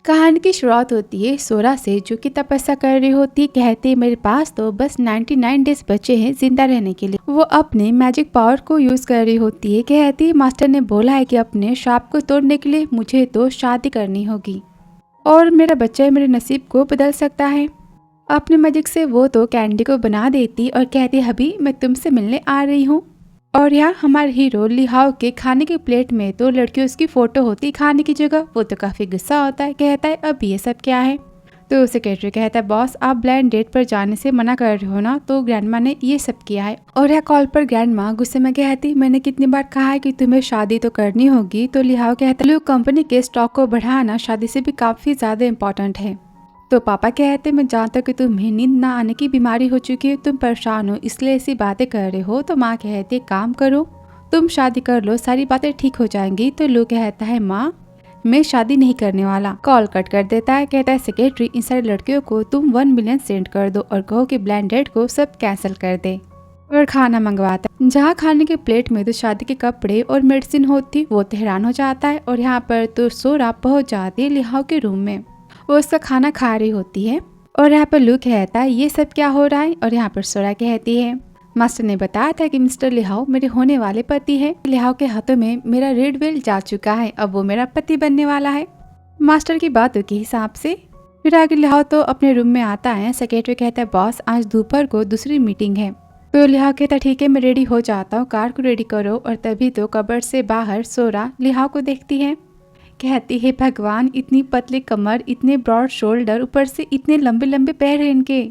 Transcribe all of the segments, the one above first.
कहानी की शुरुआत होती है सोरा से, जो कि तपस्या कर रही होती है। कहती है मेरे पास तो बस 99 डेज बचे हैं जिंदा रहने के लिए। वो अपने मैजिक पावर को यूज कर रही होती है। कहती है मास्टर ने बोला है कि अपने श्राप को तोड़ने के लिए मुझे तो शादी करनी होगी और मेरा बच्चा मेरे नसीब को बदल सकता है। अपने मैजिक से वो तो कैंडी को बना देती और कहती अभी मैं तुमसे मिलने आ रही हूँ। और यहाँ हमारे हीरो लिहाओ के खाने की प्लेट में तो लड़की उसकी फोटो होती खाने की जगह। वो तो काफी गुस्सा होता है, कहता है अब ये सब क्या है। तो सेक्रेटरी कहता है बॉस आप ब्लाइंड डेट पर जाने से मना कर रहे हो ना, तो ग्रैंडमा ने ये सब किया है। और यहाँ कॉल पर ग्रैंडमा गुस्से में कहती मैंने कितनी बार कहा है कि तुम्हें शादी तो करनी होगी। तो लिहाओ कहता है कंपनी के स्टॉक को बढ़ाना शादी से भी काफी ज्यादा इम्पोर्टेंट है। तो पापा कहते मैं जानता हूँ कि तुम्हें नींद ना आने की बीमारी हो चुकी है, तुम परेशान हो इसलिए ऐसी बातें कर रहे हो। तो माँ कहती काम करो तुम शादी कर लो, सारी बातें ठीक हो जाएंगी। तो लू कहता है माँ मैं शादी नहीं करने वाला। कॉल कट कर देता है। कहता है सेक्रेटरी इन सारी लड़कियों को तुम 1 मिलियन सेंड कर दो और कहो कि ब्लाइंड डेट को सब कैंसिल कर दे। और खाना मंगवाता है। जहाँ खाने के प्लेट में तो शादी के कपड़े और मेडिसिन होती, वो तो हैरान हो जाता है। और यहाँ पर तो सोरा पहुंच जाती है लिहाओ के रूम में। वो उसका खाना खा रही होती है और यहाँ पर लू कहता है ये सब क्या हो रहा है। और यहाँ पर सोरा कहती है मास्टर ने बताया था कि मिस्टर लिहाओ मेरे होने वाले पति है। लिहाओ के हाथों में मेरा रेड वेल जा चुका है, अब वो मेरा पति बनने वाला है मास्टर की बातों के हिसाब से। फिर आगे लिहाओ तो अपने रूम में आता है। सेक्रेटरी कहता है बॉस आज दोपहर को दूसरी मीटिंग है। तो लिहाओ कहता है ठीक है मैं रेडी हो जाता हूँ, कार को रेडी करो। और तभी तो कबर्ड से बाहर सोरा लिहाओ को देखती है। कहती है भगवान इतनी पतली कमर, इतने ब्रॉड शोल्डर, ऊपर से इतने लंबे लंबे पैर हैं इनके,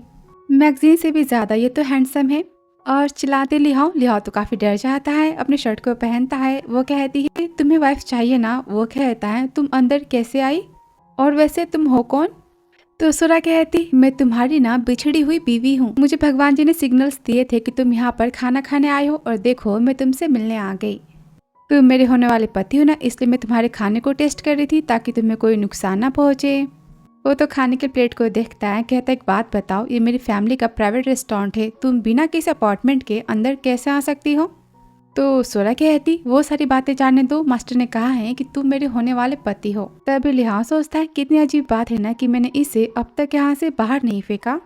मैगजीन से भी ज्यादा ये तो हैंडसम है। और चिल्लाते लिहाओ तो काफी डर जाता है, अपने शर्ट को पहनता है। वो कहती है तुम्हें वाइफ चाहिए ना। वो कहता है तुम अंदर कैसे आई और वैसे तुम हो कौन। तो सोरा कहती मैं तुम्हारी ना बिछड़ी हुई बीवी हूँ, मुझे भगवान जी ने सिग्नल्स दिए थे कि तुम यहाँ पर खाना खाने आए हो और देखो मैं तुमसे मिलने आ गई। तुम मेरे होने वाले पति हो ना, इसलिए मैं तुम्हारे खाने को टेस्ट कर रही थी ताकि तुम्हें कोई नुकसान ना पहुंचे। वो तो खाने के प्लेट को देखता है। कहता है एक बात बताओ ये मेरी फैमिली का प्राइवेट रेस्टोरेंट है, तुम बिना किसी अपार्टमेंट के अंदर कैसे आ सकती हो। तो सोरा कहती वो सारी बातें जाने दो, मास्टर ने कहा है कि तुम मेरे होने वाले पति हो। तभी लिहाओ सोचता है कितनी अजीब बात है ना कि मैंने इसे अब तक यहाँ से बाहर नहीं फेंका।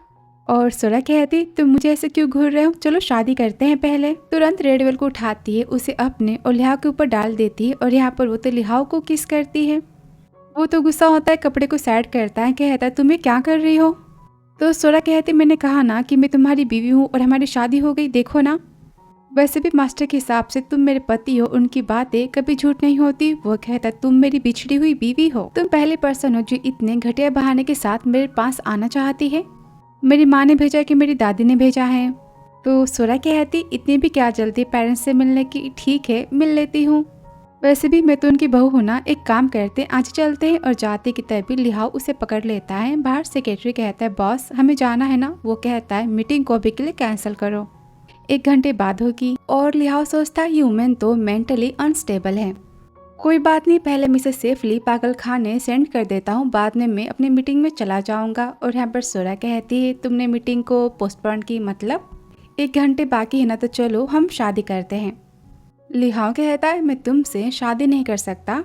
और सोरा कहती तुम मुझे ऐसे क्यों घूर रहे हो, चलो शादी करते हैं पहले। तुरंत रेडवेल को उठाती है, उसे अपने और लिहाओ के ऊपर डाल देती है और यहाँ पर वो तो लिहाओ को किस करती है। वो तो गुस्सा होता है, कपड़े को साइड करता है। कहता है तुम्हें क्या कर रही हो। तो सोरा कहती मैंने कहा ना कि मैं तुम्हारी बीवी हूँ और हमारी शादी हो गई, देखो ना। वैसे भी मास्टर के हिसाब से तुम मेरे पति हो, उनकी बातें कभी झूठ नहीं होती। वो कहता तुम मेरी बिछड़ी हुई बीवी हो, तुम पहले पर्सन हो जो इतने घटिया बहाने के साथ मेरे पास आना चाहती है। मेरी माँ ने भेजा कि मेरी दादी ने भेजा है। तो सोरा कहती इतनी भी क्या जल्दी पेरेंट्स से मिलने की, ठीक है मिल लेती हूँ, वैसे भी मैं तो उनकी बहू हूँ ना। एक काम करते आज चलते हैं। और जाते की तभी लिहाओ उसे पकड़ लेता है। बाहर सेक्रेटरी कहता है बॉस हमें जाना है ना। वो कहता है मीटिंग को अभी के लिए कैंसिल करो, 1 घंटे बाद होगी। और लिहाओ सोचता है ह्यूमन तो मेंटली अनस्टेबल है, कोई बात नहीं पहले मैं इसे सेफली पागल खाने सेंड कर देता हूँ, बाद में मैं अपनी मीटिंग में चला जाऊंगा। और यहाँ पर सोरा कहती है तुमने मीटिंग को पोस्टपोन की, मतलब 1 घंटे बाकी है ना, तो चलो हम शादी करते हैं। लिहाओ कहता है मैं तुमसे शादी नहीं कर सकता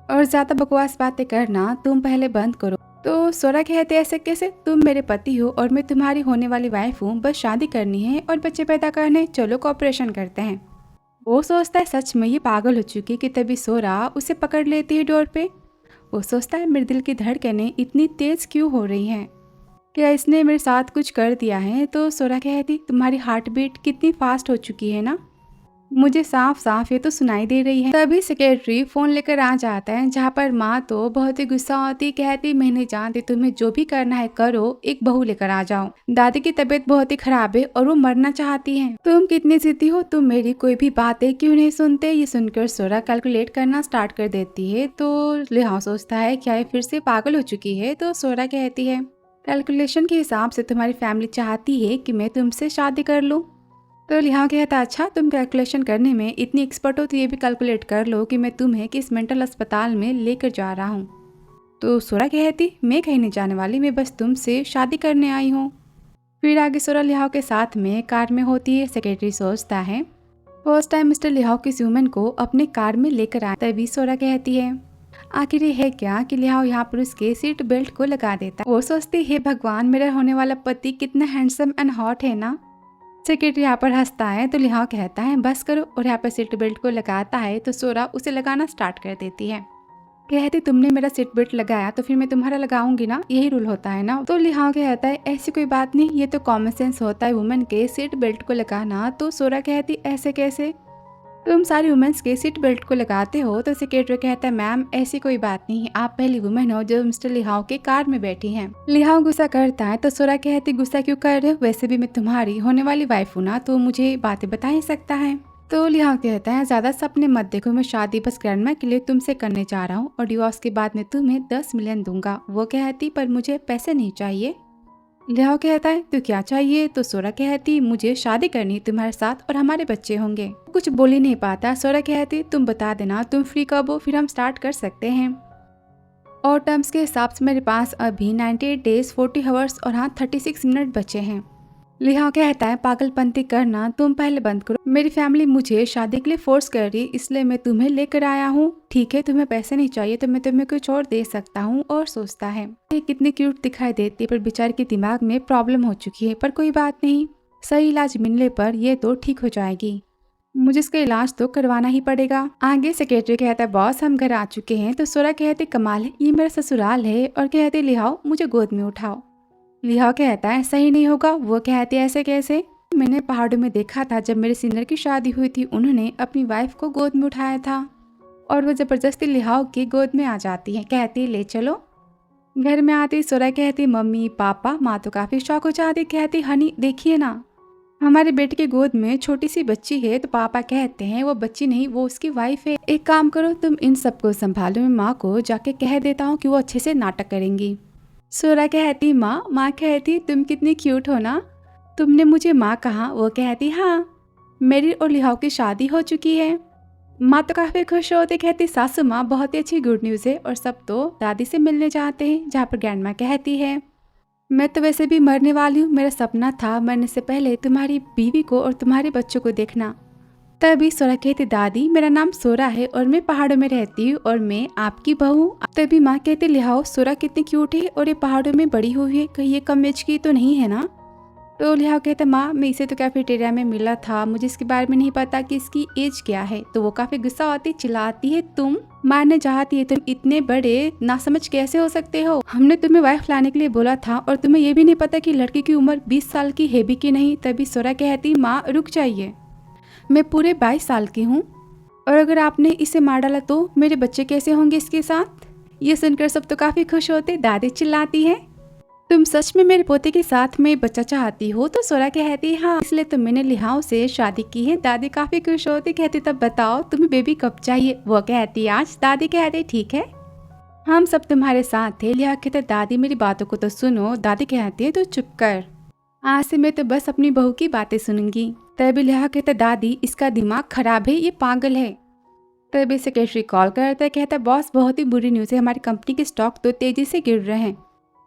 और ज्यादा बकवास बातें करना तुम पहले बंद करो। तो सोरा कहते ऐसे कैसे, तुम मेरे पति हो और मैं तुम्हारी होने वाली वाइफ हूँ, बस शादी करनी है और बच्चे पैदा करने, चलो कोऑपरेशन करते हैं। वो सोचता है सच में ये पागल हो चुकी कि तभी सोरा उसे पकड़ लेती है डोर पे। वो सोचता है मेरे दिल की धड़कनें इतनी तेज क्यों हो रही हैं, क्या इसने मेरे साथ कुछ कर दिया है। तो सोरा कहती तुम्हारी हार्ट बीट कितनी फास्ट हो चुकी है ना, मुझे साफ साफ ये तो सुनाई दे रही है। तभी सेक्रेटरी फोन लेकर आ जाता है, जहाँ पर माँ तो बहुत ही गुस्सा होती, कहती मैं नहीं जानती, तुम्हें जो भी करना है करो, एक बहू लेकर आ जाओ। दादी की तबीयत बहुत ही खराब है और वो मरना चाहती हैं। तुम कितनी जिद्दी हो, तुम मेरी कोई भी बातें क्यों नहीं सुनते। ये सुनकर सोरा कैलकुलेट करना स्टार्ट कर देती है। तो लिहाओ सोचता है क्या ये फिर से पागल हो चुकी है। तो सोरा कहती है कैलकुलेशन के हिसाब से तुम्हारी फैमिली चाहती है कि मैं तुमसे शादी कर लूँ। तो लिहाओ कहता अच्छा तुम कैलकुलेशन करने में इतनी एक्सपर्ट हो तो ये भी कैलकुलेट कर लो कि मैं तुम्हें किस मेंटल अस्पताल में लेकर जा रहा हूँ। तो सोरा कहती मैं कहीं नहीं जाने वाली, मैं बस तुमसे शादी करने आई हूँ। फिर आगे सोरा लिहाओ के साथ में कार में होती है। सेक्रेटरी सोचता है फर्स्ट टाइम मिस्टर लिहाओ किस ह्यूमन को अपने कार में लेकर आए। तभी सोरा कहती है आखिर ये है क्या कि लिहाओ यहाँ पर उसके सीट बेल्ट को लगा देता। वो सोचती है भगवान मेरा होने वाला पति कितना हैंडसम एंड हॉट है ना। सेक्रेटरी यहाँ पर हंसता है तो लिहाओ कहता है बस करो, और यहाँ पर सीट बेल्ट को लगाता है तो सोरा उसे लगाना स्टार्ट कर देती है। कहती तुमने मेरा सीट बेल्ट लगाया तो फिर मैं तुम्हारा लगाऊंगी ना, यही रूल होता है ना। तो लिहाओ कहता है ऐसी कोई बात नहीं, ये तो कॉमन सेंस होता है वुमेन के सीट बेल्ट को लगाना। तो सोरा कहती ऐसे कैसे, तुम सारी वुमेन्स के सीट बेल्ट को लगाते हो। तो सेक्रेटरी कहता है मैम ऐसी कोई बात नहीं, आप पहली वुमेन हो जो मिस्टर लिहाओ के कार में बैठी हैं। लिहाओ गुस्सा करता है तो सोरा कहती गुस्सा क्यों कर रहे हो, वैसे भी मैं तुम्हारी होने वाली वाइफ हूँ ना, तो मुझे बातें बता ही सकता है। तो लिहाओ कहता है ज्यादा सपने मत देखो, मैं शादी बस ग्रैंडमा के लिए तुमसे करने जा रहा हूँ और डिवोर्स के बाद मैं तुम्हें 10 मिलियन दूंगा। वो कहती पर मुझे पैसे नहीं चाहिए। लिहाओ कहता है तो क्या चाहिए। तो सोरा कहती मुझे शादी करनी तुम्हारे साथ और हमारे बच्चे होंगे। कुछ बोल ही नहीं पाता। सोरा कहती तुम बता देना तुम फ्री कब हो, फिर हम स्टार्ट कर सकते हैं। और टर्म्स के हिसाब से मेरे पास अभी 98 डेज 40 आवर्स और हाँ 36 मिनट बचे हैं। लिहाओ कहता है पागलपंती करना तुम पहले बंद करो, मेरी फैमिली मुझे शादी के लिए फोर्स कर रही इसलिए मैं तुम्हें लेकर आया हूँ। ठीक है तुम्हें पैसे नहीं चाहिए तो मैं तुम्हें कुछ और दे सकता हूँ। और सोचता है ये कितनी क्यूट दिखाई देती है पर बेचारे के दिमाग में प्रॉब्लम हो चुकी है, पर कोई बात नहीं, सही इलाज मिलने पर ये तो ठीक हो जाएगी, मुझे इसका इलाज तो करवाना ही पड़ेगा। आगे सेक्रेटरी कहता है बॉस हम घर आ चुके हैं। तो सोरा कहते कमाल है, ये मेरा ससुराल है। और कहते लिहाओ मुझे गोद में उठाओ। लिहाओ कहता है सही नहीं होगा। वो कहती है ऐसे कैसे, मैंने पहाड़ों में देखा था जब मेरे सीनियर की शादी हुई थी, उन्होंने अपनी वाइफ को गोद में उठाया था। और वो जबरदस्ती लिहाओ की गोद में आ जाती है, कहती ले चलो। घर में आती सोरा कहती मम्मी पापा। माँ तो काफी शौक हो जाती, कहती हनी देखिए ना हमारे बेटे की गोद में छोटी सी बच्ची है। तो पापा कहते हैं वो बच्ची नहीं वो उसकी वाइफ है, एक काम करो तुम इन सबको संभालो, मैं माँ को जाके कह देता हूँ कि वो अच्छे से नाटक करेंगी। सोरा कहती माँ कहती तुम कितनी क्यूट हो ना, तुमने मुझे माँ कहा। वो कहती हाँ मेरी और लिहाओ की शादी हो चुकी है। माँ तो काफी खुश होती, कहती सासू माँ बहुत ही अच्छी गुड न्यूज़ है, और सब तो दादी से मिलने जाते हैं। जहाँ पर ग्रैंडमा कहती है मैं तो वैसे भी मरने वाली हूँ, मेरा सपना था मरने से पहले तुम्हारी बीवी को और तुम्हारे बच्चों को देखना। तभी सोरा कहती दादी मेरा नाम सोरा है और मैं पहाड़ों में रहती हूँ और मैं आपकी बहू। तभी माँ कहती लिहाओ सोरा कितनी क्यूट है और ये पहाड़ों में बड़ी हुई है, कहीं ये कम एज की तो नहीं है ना। तो लिहाओ कहता माँ मैं इसे तो कैफेटेरिया में मिला था, मुझे इसके बारे में नहीं पता कि इसकी एज क्या है। तो वो काफी गुस्सा होती, चिल्लाती है तुम मारने चाहती है, तुम इतने बड़े नासमझ कैसे हो सकते हो, हमने तुम्हें वाइफ लाने के लिए बोला था और तुम्हें ये भी नहीं पता कि लड़की की उम्र 20 साल की है भी कि नहीं। तभी सोरा कहती माँ रुक जाइए, मैं पूरे 22 साल की हूँ और अगर आपने इसे मार डाला तो मेरे बच्चे कैसे होंगे इसके साथ। ये सुनकर सब तो काफी खुश होते। दादी चिल्लाती है तुम सच में मेरे पोते के साथ में बच्चा चाहती हो। तो सोरा कहती हाँ इसलिए तो मैंने लिहाओ से शादी की है। दादी काफी खुश होती, कहती तब बताओ तुम्हें बेबी कब चाहिए। वो कहती आज। दादी कहती ठीक है हम सब तुम्हारे साथ थे। लिहाओ कहते दादी मेरी बातों को तो सुनो। दादी कहती है तो चुप कर, आज से मैं तो बस अपनी बहू की बातें सुनूंगी। तभी लिहाओ कहता दादी इसका दिमाग खराब है, ये पागल है। तभी सेक्रेटरी कॉल करता है, कहता बॉस बहुत ही बुरी न्यूज़ है, हमारी कंपनी के स्टॉक तो तेजी से गिर रहे हैं।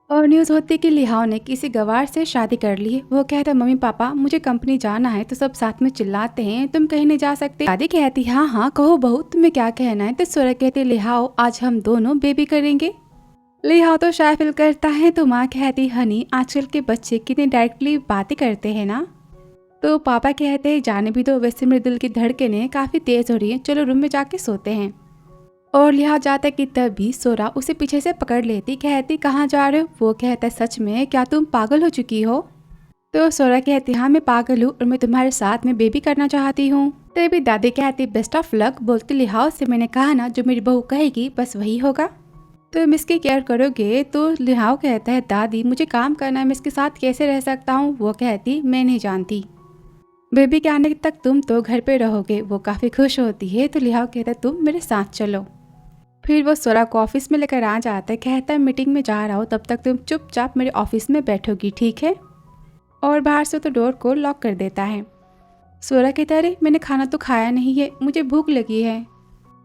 और न्यूज़ होती है कि लिहाओ ने किसी गवार से शादी कर ली है। वो कहता मम्मी पापा मुझे कंपनी जाना है। तो सब साथ में चिल्लाते हैं तुम कहीं नहीं जा सकते। दादी कहती हाँ कहो बहू तुम्हें क्या कहना है। तो सोरा कहती लिहाओ आज हम दोनों बेबी करेंगे। लिहाओ तो शाय फील करता है। तो माँ कहती हनी आजकल के बच्चे कितने डायरेक्टली बातें करते हैं ना। तो पापा कहते हैं जाने भी दो, वैसे मेरे दिल की धड़कनें काफी तेज हो रही है, चलो रूम में जाके सोते हैं। और लिहाओ जाता कि तभी सोरा उसे पीछे से पकड़ लेती, कहती कहाँ जा रहे हो। वो कहता है सच में क्या तुम पागल हो चुकी हो। तो सोरा कहती हाँ मैं पागल हूँ और मैं तुम्हारे साथ में बेबी करना चाहती हूँ। तभी दादी कहती बेस्ट ऑफ लक। बोलती लिहाओ से मैंने कहा ना जो मेरी बहू कहेगी बस वही होगा, तुम इसकी केयर करोगे। तो लिहाओ कहता है दादी मुझे काम करना है, मैं इसके साथ कैसे रह सकता हूँ। वो कहती मैं नहीं जानती, बेबी के आने तक तुम तो घर पे रहोगे। वो काफ़ी खुश होती है। तो लिहाओ कहता है तुम मेरे साथ चलो। फिर वो सोरा को ऑफिस में लेकर आ जाता है, कहता है मीटिंग में जा रहा हूँ, तब तक तुम चुपचाप मेरे ऑफिस में बैठोगी ठीक है। और बाहर से तो डोर को लॉक कर देता है। सोरा कहता है अरे मैंने खाना तो खाया नहीं है, मुझे भूख लगी है।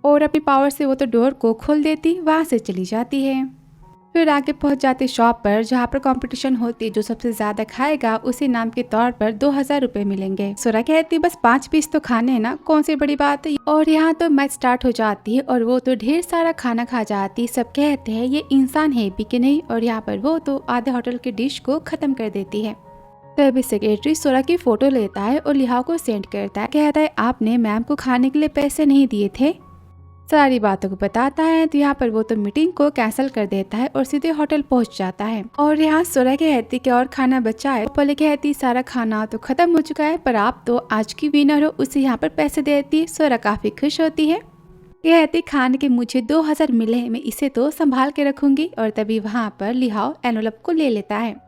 और अपनी पावर से वो तो डोर को खोल देती, वहाँ से चली जाती है। फिर आगे पहुंच जाती शॉप पर जहाँ पर कंपटीशन होती, जो सबसे ज्यादा खाएगा उसी नाम के तौर पर 2000 रुपए मिलेंगे। सोरा कहती बस 5 पीस तो खाने हैं ना, कौन सी बड़ी बात है। और यहाँ तो मैच स्टार्ट हो जाती है और वो तो ढेर सारा खाना खा जाती। सब कहते हैं ये इंसान है भी कि नहीं, और यहाँ पर वो तो आधे होटल के डिश को खत्म कर देती है। तभी सेक्रेटरी सोरा की फोटो लेता है और लिहाओ को सेंड करता है। कहता है आपने मैम को खाने के लिए पैसे नहीं दिए थे। सारी बातों को बताता है तो यहाँ पर वो तो मीटिंग को कैंसिल कर देता है और सीधे होटल पहुंच जाता है। और यहाँ सोरा कहती कि और खाना बचा है। पहले कहती सारा खाना तो खत्म हो चुका है, पर आप तो आज की विनर हो, उसे यहाँ पर पैसे देती। सोरा काफी खुश होती है। कहती खाने के मुझे 2000 मिले हैं, मैं इसे तो संभाल के रखूंगी। और तभी वहाँ पर लिहाओ एनवलप को ले लेता है।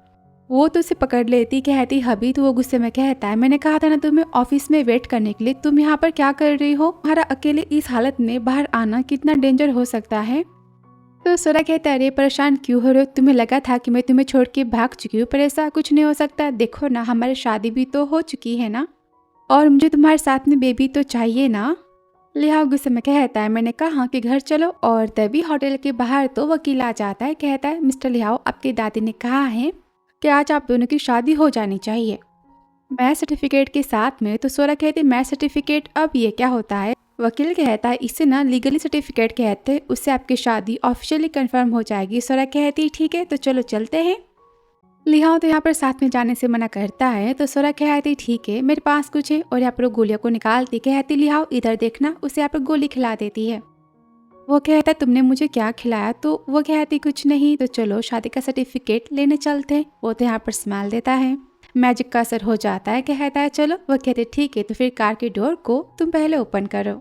वो तो उसे पकड़ लेती। कहती हबी, तो वो गुस्से में कहता है मैंने कहा था ना तुम्हें ऑफिस में वेट करने के लिए, तुम यहाँ पर क्या कर रही हो? तुम्हारा अकेले इस हालत में बाहर आना कितना डेंजर हो सकता है। तो सोरा कहता है अरे परेशान क्यों हो रहे हो, तुम्हें लगा था कि मैं तुम्हें छोड़ के भाग चुकी हूँ, पर ऐसा कुछ नहीं हो सकता। देखो ना हमारी शादी भी तो हो चुकी है ना, और मुझे तुम्हारे साथ में बेबी तो चाहिए ना। लिहाओ गुस्से में कहता है मैंने कहा कि घर चलो। और तभी होटल के बाहर तो वकील आ जाता है। कहता है मिस्टर लिहाओ, आपकी दादी ने कहा है कि आज आप दोनों की शादी हो जानी चाहिए मैरिज सर्टिफिकेट के साथ में। तो सोरा कहती मैरिज सर्टिफिकेट, अब ये क्या होता है? वकील कहता है इसे ना लीगली सर्टिफिकेट कहते हैं, उससे आपकी शादी ऑफिशियली कंफर्म हो जाएगी। सोरा कहती ठीक है तो चलो चलते हैं। लिहाओ तो यहाँ पर साथ में जाने से मना करता है। तो सोरा कहती ठीक है मेरे पास कुछ है, और यहाँ पर गोलियों को निकालती। कहती लिहाओ इधर देखना, उसे यहाँ पर गोली खिला देती है। वो कहता है तुमने मुझे क्या खिलाया? तो वो कहती कुछ नहीं, तो चलो शादी का सर्टिफिकेट लेने चलते हैं। वो तो यहाँ पर स्माइल देता है, मैजिक का असर हो जाता है। कहता है चलो। वो कहते ठीक है, तो फिर कार की डोर को तुम पहले ओपन करो।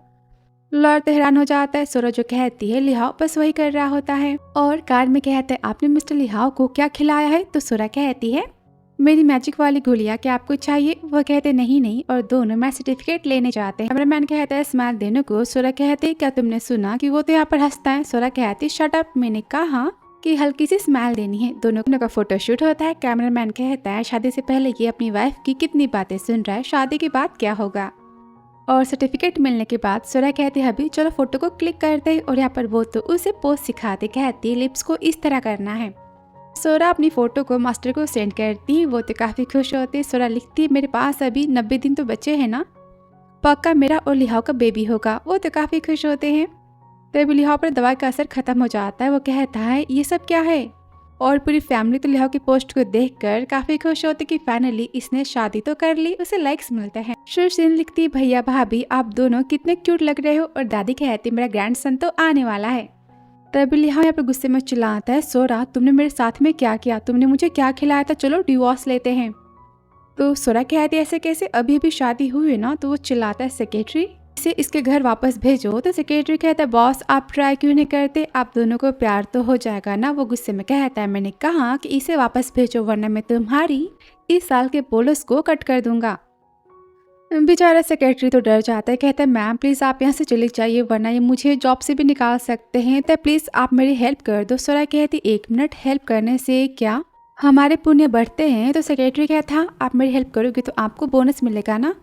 लॉर्ड तो हैरान हो जाता है। सोरा जो कहती है लिहाओ बस वही कर रहा होता है। और कार में कहता है आपने मिस्टर लिहाओ को क्या खिलाया है? तो सोरा कहती है मेरी मैजिक वाली गोलियां क्या आपको चाहिए? वो कहते नहीं नहीं, और दोनों मैच सर्टिफिकेट लेने जाते हैं। कैमरामैन कहता है स्माइल देने को। सोरा कहते क्या तुमने सुना कि वो तो यहाँ पर हंसता है। सोरा कहती शट अप, मैंने कहा कि हल्की सी स्माइल देनी है। दोनों का फोटो शूट होता है। कैमरामैन कहता है शादी से पहले ये अपनी वाइफ की कितनी बातें सुन रहा है, शादी के बाद क्या होगा? और सर्टिफिकेट मिलने के बाद सोरा कहती है अभी चलो फोटो को क्लिक करते हैं। और यहाँ पर वो तो उसे पोज सिखाते। कहती लिप्स को इस तरह करना है। सोरा अपनी फोटो को मास्टर को सेंड करती। वो तो काफी खुश होती। सोरा लिखती मेरे पास अभी 90 दिन तो बचे हैं ना, पक्का मेरा और लिहाओ का बेबी होगा। वो तो काफी खुश होते हैं। तभी लिहाओ पर दवा का असर खत्म हो जाता है। वो कहता है ये सब क्या है? और पूरी फैमिली तो लिहाओ की पोस्ट को देखकर काफी खुश होती कि फाइनली इसने शादी तो कर ली, उसे लाइक्स मिलते हैं। सुरसेन लिखती भैया भाभी आप दोनों कितने क्यूट लग रहे हो। और दादी कहती मेरा ग्रैंडसन तो आने वाला है। तभी लिहाओ यहाँ पे गुस्से में चिल्लाता है सोरा तुमने मेरे साथ में क्या किया, तुमने मुझे क्या खिलाया था, चलो डिवोर्स लेते हैं। तो सोरा कहती है ऐसे कैसे, अभी अभी शादी हुई है ना। तो वो चिल्लाता है सेक्रेटरी इसे इसके घर वापस भेजो। तो सेक्रेटरी कहता है बॉस आप ट्राई क्यों नहीं करते, आप दोनों को प्यार तो हो जाएगा ना। वो गुस्से में कहता है मैंने कहा कि इसे वापस भेजो वरना मैं तुम्हारी इस साल के बोनस को कट कर दूंगा। बेचारा सेक्रेटरी तो डर जाता है। कहता है मैम प्लीज आप यहाँ से चले जाइए वरना ये मुझे जॉब से भी निकाल सकते हैं, तो प्लीज आप मेरी हेल्प कर दो। सोरा कहती 1 मिनट, हेल्प करने से क्या हमारे पुण्य बढ़ते हैं? तो सेक्रेटरी कहता आप मेरी हेल्प करोगे तो आपको बोनस मिलेगा ना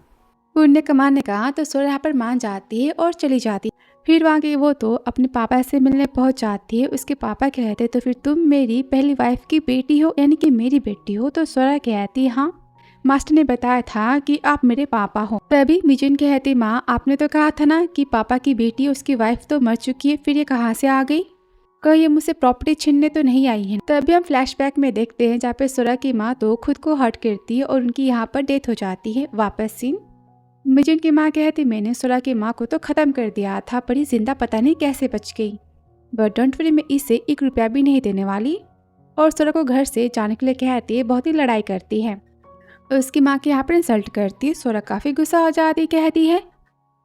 पुण्य कमाने का। तो सोरा यहाँ पर मान जाती है और चली जाती है। फिर वहाँ की वो तो अपने पापा से मिलने पहुंच जाती है। उसके पापा कहते तो फिर तुम मेरी पहली वाइफ की बेटी हो, यानी कि मेरी बेटी हो। तो सोरा कहती हाँ मास्टर ने बताया था कि आप मेरे पापा हो। तभी मिजुन कहती माँ आपने तो कहा था ना कि पापा की बेटी उसकी वाइफ तो मर चुकी है, फिर ये कहाँ से आ गई? कहीं ये मुझसे प्रॉपर्टी छीनने तो नहीं आई है। तभी हम फ्लैशबैक में देखते हैं जहाँ पे सोरा की माँ तो खुद को हर्ट करती है और उनकी यहाँ पर डेथ हो जाती है। वापस सीन मिजुन की माँ कहती मैंने सोरा की माँ को तो खत्म कर दिया था, पर ये जिंदा पता नहीं कैसे बच गई। बट डोंट वरी मैं इसे 1 रुपया भी नहीं देने वाली। और सोरा को घर से जाने के लिए कहती है, बहुत ही लड़ाई करती है। उसकी माँ के यहाँ पर इंसल्ट करती है। सोरा काफी गुस्सा हो जाती, कहती है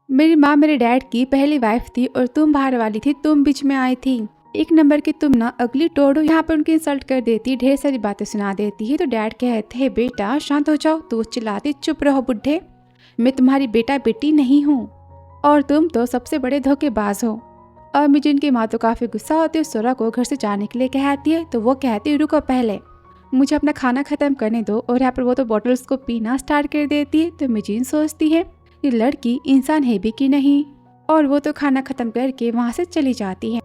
मेरी माँ मेरे डैड की पहली वाइफ थी और तुम बाहर वाली थी, तुम बीच में आई थी, 1 नंबर की तुम ना अगली टोड़ हो। यहाँ पर उनकी इंसल्ट कर देती, ढेर सारी बातें सुना देती है। तो डैड कहते हैं बेटा शांत हो जाओ। तो चिल्लाती चुप रहो बुढ़े, मैं तुम्हारी बेटा बेटी नहीं हूँ और तुम तो सबसे बड़े धोखेबाज हो। और मिजुन की माँ तो काफी गुस्सा होती है, सोरा को घर से जाने के लिए कहती है। तो वो कहती है रुको पहले मुझे अपना खाना खत्म करने दो। और यहाँ पर वो तो बॉटल्स को पीना स्टार्ट कर देती है। तो मिजुन सोचती है ये लड़की इंसान है भी कि नहीं, और वो तो खाना खत्म करके वहाँ से चली जाती है।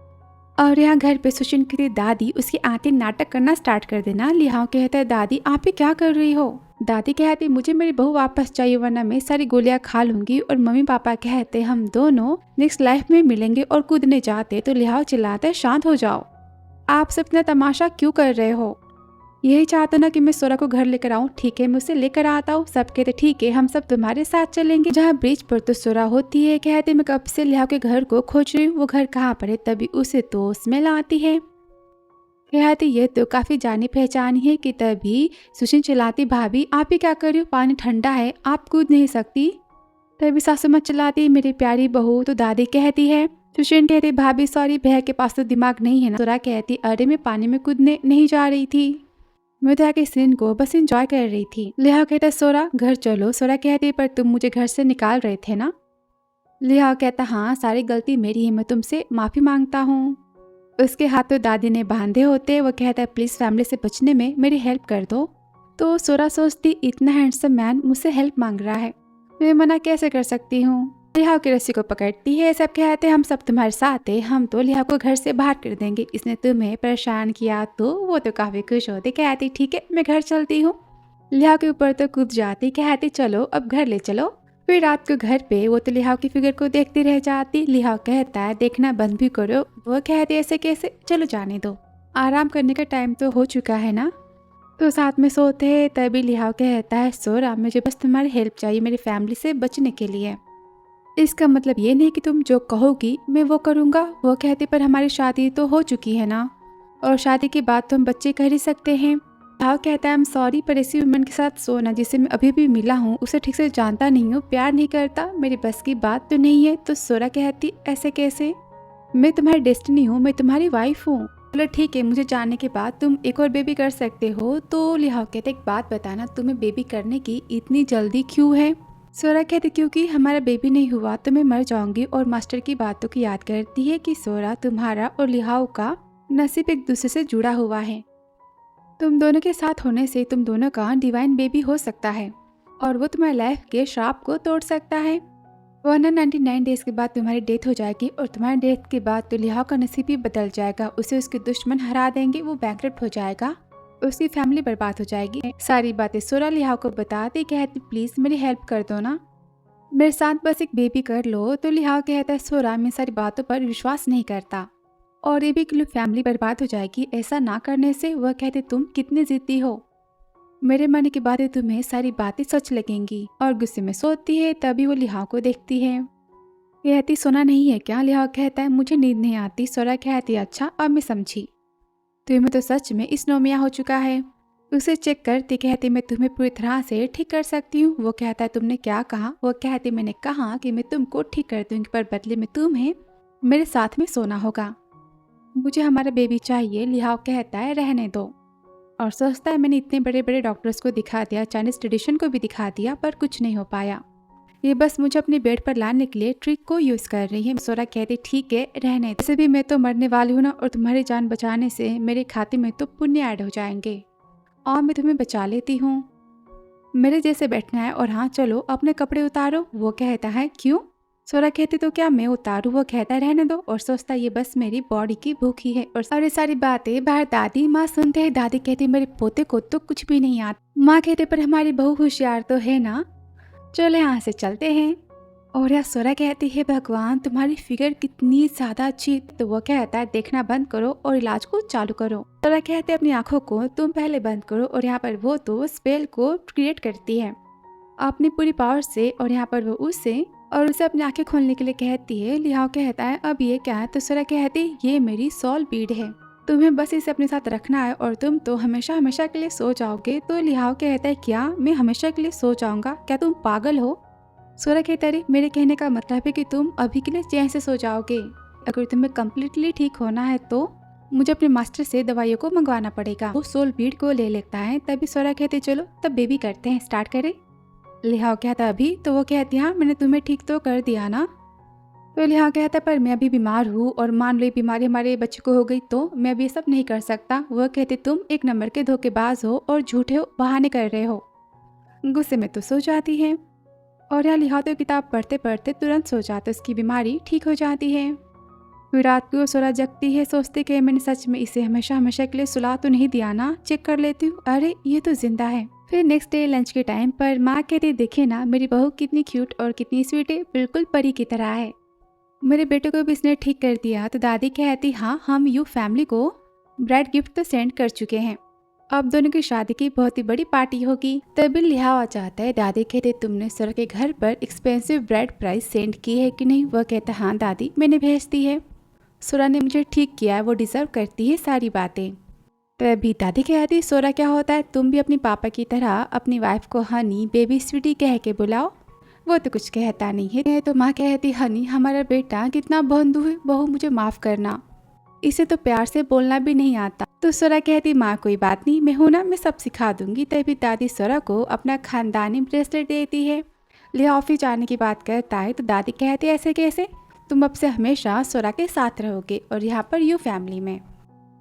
और यहाँ घर पे सुशिन की दादी उसकी आंटी नाटक करना स्टार्ट कर देना। लिहाओ कहता है दादी आप ही क्या कर रही हो। दादी कहती मुझे मेरी बहू वापस चाहिए वरना मैं सारी गोलियां खा लूंगी। और मम्मी पापा कहते हम दोनों नेक्स्ट लाइफ में मिलेंगे और कूदने जाते। तो लिहाओ चिल्लाते शांत हो जाओ, आप सब इतना तमाशा क्यों कर रहे हो। यही चाहता ना कि मैं सोरा को घर लेकर आऊँ, ठीक है मैं उसे लेकर आता हूँ। सब कहते ठीक है हम सब तुम्हारे साथ चलेंगे। जहाँ ब्रिज पर तो सोरा होती है, कहते मैं कब से लिहाओ के घर को खोज रही हूँ, वो घर कहाँ पर है। तभी उसे तो स्मेल आती है। कहती ये तो काफी जानी पहचानी है कि तभी सुशीन चिल्लाती भाभी आप ही क्या कर रही हो, पानी ठंडा है आप कूद नहीं सकती। तभी सासू माँ चिल्लाती मेरी प्यारी बहू। तो दादी कहती है, सुशीन कहती भाभी सॉरी भैया के पास तो दिमाग नहीं है ना। सोरा कहती अरे मैं पानी में कूदने नहीं जा रही थी, मैं तो आके सीन को बस एंजॉय कर रही थी। लिहाओ कहता सोरा घर चलो। सोरा कहती पर तुम मुझे घर से निकाल रहे थे ना। लिहाओ कहता हाँ सारी गलती मेरी है, मैं तुमसे माफी मांगता हूँ। उसके हाथ तो दादी ने बांधे होते। वो कहता है प्लीज फैमिली से बचने में मेरी हेल्प कर दो। तो सोरा सोचती इतना हैंडसम मैन मुझसे हेल्प मांग रहा है, मैं मना कैसे कर सकती हूँ। लिहाओ की रस्सी को पकड़ती है। सब कहते हम सब तुम्हारे साथ है, हम तो लिहाओ को घर से बाहर कर देंगे, इसने तुम्हें परेशान किया। तो वो तो काफी खुश होते, कहती ठीक है मैं घर चलती हूँ। लिहाओ के ऊपर तो कूद जाती, कहती चलो अब घर ले चलो। फिर रात को घर पे वो तो लिहाओ की फिगर को देखती रह जाती। लिहाओ कहता है देखना बंद भी करो। वो कहती ऐसे कैसे, चलो जाने दो, आराम करने का टाइम तो हो चुका है ना। तो साथ में सोते हैं। तभी लिहाओ कहता है सोरा मुझे बस तुम्हारी हेल्प चाहिए मेरी फैमिली से बचने के लिए। इसका मतलब ये नहीं कि तुम जो कहोगी मैं वो करूँगा। वो कहती पर हमारी शादी तो हो चुकी है ना, और शादी के बाद तो हम बच्चे कर ही सकते हैं। भाव कहता है I'm सॉरी पर ऐसी वुमन के साथ सोना जिसे मैं अभी भी मिला हूँ उसे ठीक से जानता नहीं हूँ, प्यार नहीं करता, मेरी बस की बात तो नहीं है। तो सोरा कहती ऐसे कैसे, मैं तुम्हारी डेस्टिनी हूँ, मैं तुम्हारी वाइफ हूँ। चलो ठीक है मुझे जानने के बाद तुम एक और बेबी कर सकते हो। तो लिहाओ कहते एक बात बताना तुम्हें बेबी करने की इतनी जल्दी क्यों है। सोरा कहती क्योंकि हमारा बेबी नहीं हुआ तो मैं मर जाऊंगी। और मास्टर की बातों की याद करती है कि सोरा तुम्हारा और लिहाओ का नसीब एक दूसरे से जुड़ा हुआ है, तुम दोनों के साथ होने से तुम दोनों का डिवाइन बेबी हो सकता है और वो तुम्हारी लाइफ के श्राप को तोड़ सकता है। वरना 99 डेज के बाद तुम्हारी डेथ हो जाएगी और तुम्हारी डेथ के बाद तो लिहाओ का नसीब ही बदल जाएगा, उसे उसके दुश्मन हरा देंगे, वो बैंकरप्ट हो जाएगा, उसकी फैमिली बर्बाद हो जाएगी। सारी बातें सोरा लिहाओ को बताती, कहती प्लीज मेरी हेल्प कर दो ना, मेरे साथ बस एक बेबी कर लो। तो लिहाओ कहता है सोरा मैं सारी बातों पर विश्वास नहीं करता और ये भी कि फैमिली बर्बाद हो जाएगी ऐसा ना करने से। वह कहते तुम कितने जिद्दी हो, मेरे मन की बातें तुम्हें सारी बातें सच लगेंगी। और गुस्से में सोती है। तभी वो लिहाओ को देखती है, कहती सोना नहीं है क्या। लिहाओ कहता है मुझे नींद नहीं आती। सोरा कहती अच्छा अब मैं समझी, तुम्हें तो सच में स्नोमिया हो चुका है। उसे चेक करती, कहती मैं तुम्हें पूरी तरह से ठीक कर सकती हूँ। वो कहता है तुमने क्या कहा। वो कहती मैंने कहा कि मैं तुमको ठीक कर दूंगी पर बदले में तुम्हें मेरे साथ में सोना होगा, मुझे हमारा बेबी चाहिए। लिहाओ कहता है रहने दो और सोचता है मैंने इतने बड़े बड़े डॉक्टर्स को दिखा दिया, चाइनीज ट्रेडिशन को भी दिखा दिया पर कुछ नहीं हो पाया, ये बस मुझे अपने बेड पर लाने के लिए ट्रिक को यूज कर रही है। सोरा कहती ठीक है रहने, वैसे भी मैं तो मरने वाली हूँ ना और तुम्हारी जान बचाने से मेरे खाते में तो पुण्य ऐड हो जाएंगे और मैं तुम्हें बचा लेती हूँ, मेरे जैसे बैठना है। और हाँ चलो अपने कपड़े उतारो। वो कहता है क्यों। सोरा कहती तो क्या मैं उतारू। वो कहता है रहने दो और सोचता ये बस मेरी बॉडी की भूख ही है। और ये सारी बातें बाहर दादी माँ सुनते हैं। दादी कहती मेरे पोते को तो कुछ भी नहीं आता। माँ कहते पर हमारी बहू होशियार तो है ना, चलो यहाँ से चलते हैं। और यह सोरा कहती है भगवान तुम्हारी फिगर कितनी ज्यादा अच्छी। तो वो कहता है देखना बंद करो और इलाज को चालू करो। सोरा कहते अपनी आंखों को तुम पहले बंद करो। और यहाँ पर वो तो स्पेल को क्रिएट करती है अपनी पूरी पावर से और यहाँ पर वो उसे अपनी आंखें खोलने के लिए कहती है। लिहाओ कहता है अब ये क्या है। तो सोरा कहती ये मेरी सोल बीड है, तुम्हें बस इसे अपने साथ रखना है और तुम तो हमेशा हमेशा के लिए सो जाओगे। तो लिहाओ कहता है क्या मैं हमेशा के लिए सो जाऊंगा, क्या तुम पागल हो। सोरा कहता है मेरे कहने का मतलब है कि तुम अभी के लिए चैन से सो जाओगे, अगर तुम्हें कम्प्लीटली ठीक होना है तो मुझे अपने मास्टर से दवाइयों को मंगवाना पड़ेगा। वो सोल बीड को ले लेता है। तभी सोरा कहते चलो तब बेबी करते हैं, स्टार्ट करें। लिहाओ कहता अभी। तो वो कहती हाँ मैंने तुम्हें ठीक तो कर दिया ना। तो लिहाओ कहता पर मैं अभी बीमार हूँ और मान लो बीमारी हमारे बच्चे को हो गई तो मैं अभी सब नहीं कर सकता। वह कहते तुम एक नंबर के धोखेबाज हो और झूठे हो, बहाने कर रहे हो। गुस्से में तो सो जाती है। और यहाँ लिहाओ तो किताब पढ़ते पढ़ते तुरंत सो जाता, उसकी बीमारी ठीक हो जाती है। फिर रात को सोरा जगती है, सोचती कि मैंने सच में इसे हमेशा हमेशा के लिए सुला तो नहीं दिया ना, चेक कर लेती हूँ, अरे ये तो जिंदा है। फिर नेक्स्ट डे लंच के टाइम पर माँ कहती, देखे ना मेरी बहू कितनी क्यूट और कितनी स्वीट है, बिल्कुल परी की तरह है। मेरे बेटे को भी इसने ठीक कर दिया। तो दादी कहती, हाँ हम यू फैमिली को ब्राइड गिफ्ट तो सेंड कर चुके हैं, अब दोनों की शादी की बहुत ही बड़ी पार्टी होगी। तभी लिहावा चाहता है। दादी कहते, तुमने सर के घर पर एक्सपेंसिव ब्राइड प्राइस सेंड की है कि नहीं। वह कहता, हाँ दादी मैंने भेज दी है, सोरा ने मुझे ठीक किया है, वो डिजर्व करती है सारी बातें। तभी दादी कहती, सोरा क्या होता है, तुम भी अपनी पापा की तरह अपनी वाइफ को हनी बेबी स्वीटी कह के बुलाओ। वो तो कुछ कहता नहीं है। तो माँ कहती, हनी हमारा बेटा कितना बंधु है, बहू मुझे माफ करना, इसे तो प्यार से बोलना भी नहीं आता। तो सोरा कहती, माँ कोई बात नहीं, मैं हूं ना, मैं सब सिखा दूंगी। तभी दादी सोरा को अपना खानदानी ब्रेसलेट देती है। लिया ऑफिस जाने की बात करता है। तो दादी कहती, ऐसे कैसे, तुम अब से हमेशा सोरा के साथ रहोगे और यहाँ पर यू फैमिली में।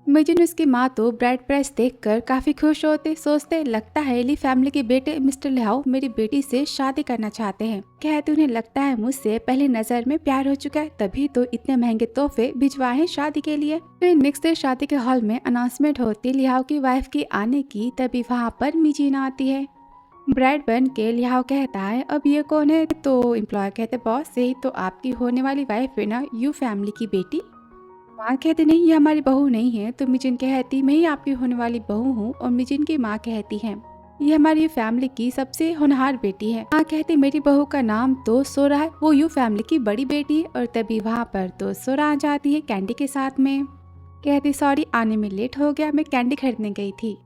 मिजिन उसकी माँ तो ब्राइड प्राइस देखकर काफी खुश होते, सोचते लगता है ली फैमिली के बेटे मिस्टर लिहाओ मेरी बेटी से शादी करना चाहते हैं। कहते उन्हें लगता है मुझसे पहली नजर में प्यार हो चुका है, तभी तो इतने महंगे तोहफे भिजवाए हैं शादी के लिए। फिर नेक्स्ट डे शादी के हॉल में अनाउंसमेंट होती लिहाओ की वाइफ की आने की। तभी वहाँ पर मिजिन आती है। ब्राइड बन के लिहाओ कहता है, अब ये कौन है। तो एम्प्लॉय कहते, बॉस यही तो आपकी होने वाली वाइफ है ना, यू फैमिली की बेटी। माँ कहती, नहीं ये हमारी बहू नहीं है। तो मिजिन कहती, मैं ही आपकी होने वाली बहू हूँ। और मिजिन की माँ कहती है, ये हमारी फैमिली की सबसे होनहार बेटी है। माँ कहती, मेरी बहू का नाम तो सोरा है, वो यू फैमिली की बड़ी बेटी है। और तभी वहाँ पर तो सोरा आ जाती है कैंडी के साथ में। कहती, सॉरी आने में लेट हो गया, मैं कैंडी खरीदने गई थी।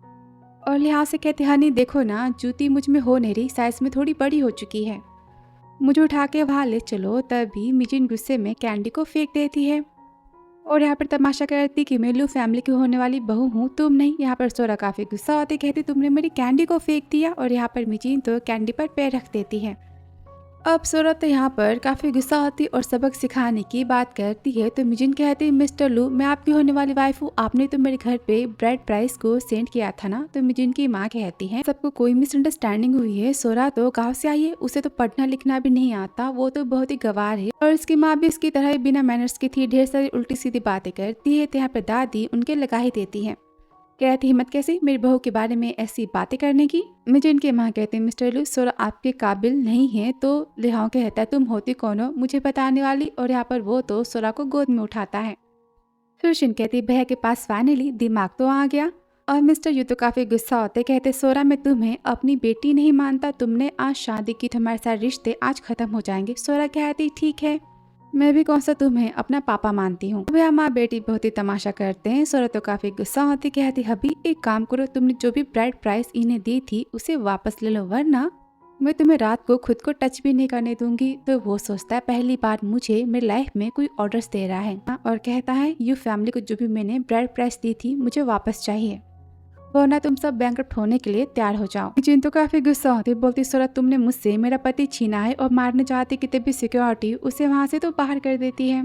और लिहाज से कहती, हनी देखो ना जूती मुझ में हो नहीं रही, साइज में थोड़ी बड़ी हो चुकी है, मुझे उठा के वहाँ ले चलो। तभी मिजिन गुस्से में कैंडी को फेंक देती है और यहाँ पर तमाशा करती कि मैं लू फैमिली की होने वाली बहू हूँ, तुम नहीं। यहाँ पर सोरा काफी गुस्सा होती, कहती तुमने मेरी कैंडी को फेंक दिया। और यहाँ पर मिजिन तो कैंडी पर पैर रख देती है। अब सोरा तो यहाँ पर काफी गुस्सा होती और सबक सिखाने की बात करती है। तो मिजिन कहती, मिस्टर लू मैं आपकी होने वाली वाइफ हूँ, आपने तो मेरे घर पे ब्राइड प्राइस को सेंड किया था ना। तो मिजिन की माँ कहती है, सबको कोई मिसअंडरस्टैंडिंग हुई है, सोरा तो गाँव से आई है, उसे तो पढ़ना लिखना भी नहीं आता, वो तो बहुत ही गंवार है। और उसकी माँ भी इसकी तरह बिना मैनर्स की थी, ढेर सारी उल्टी सीधी बातें करती है। तो यहाँ पर दादी उनके लगा ही देती है, कहती हिम्मत कैसी मेरी बहू के बारे में ऐसी बातें करने की। मुझे इनके माँ कहते हैं, मिस्टर लू सोरा आपके काबिल नहीं है। तो लिहाओ कहता है, तुम होती कौन हो मुझे बताने वाली। और यहाँ पर वो तो सोरा को गोद में उठाता है। फिर शिन कहती, भैया के पास फाइनली दिमाग तो आ गया। और मिस्टर यू तो काफी गुस्सा होते, कहते सोरा मैं तुम्हें अपनी बेटी नहीं मानता, तुमने आज शादी की, तुम्हारे सारे रिश्ते आज खत्म हो जाएंगे। सोरा कहती, ठीक है मैं भी कौन सा तुम्हें अपना पापा मानती हूँ। भैया माँ बेटी बहुत ही तमाशा करते हैं। सोरा तो काफी गुस्सा होती, कहती हबी एक काम करो, तुमने जो भी ब्राइड प्राइस इन्हें दी थी उसे वापस ले लो, वरना मैं तुम्हें रात को खुद को टच भी नहीं करने दूंगी। तो वो सोचता है पहली बार मुझे मेरी लाइफ में कोई ऑर्डर्स दे रहा है, और कहता है यू फैमिली को जो भी मैंने ब्राइड प्राइस दी थी मुझे वापस चाहिए, वरना तुम सब बैंकरप्ट होने के लिए तैयार हो जाओ। जिन तो काफी गुस्सा होती, बोलती सोरा तुमने मुझसे मेरा पति छीना है और मारने चाहती कितने भी सिक्योरिटी उसे वहां से तो बाहर कर देती है।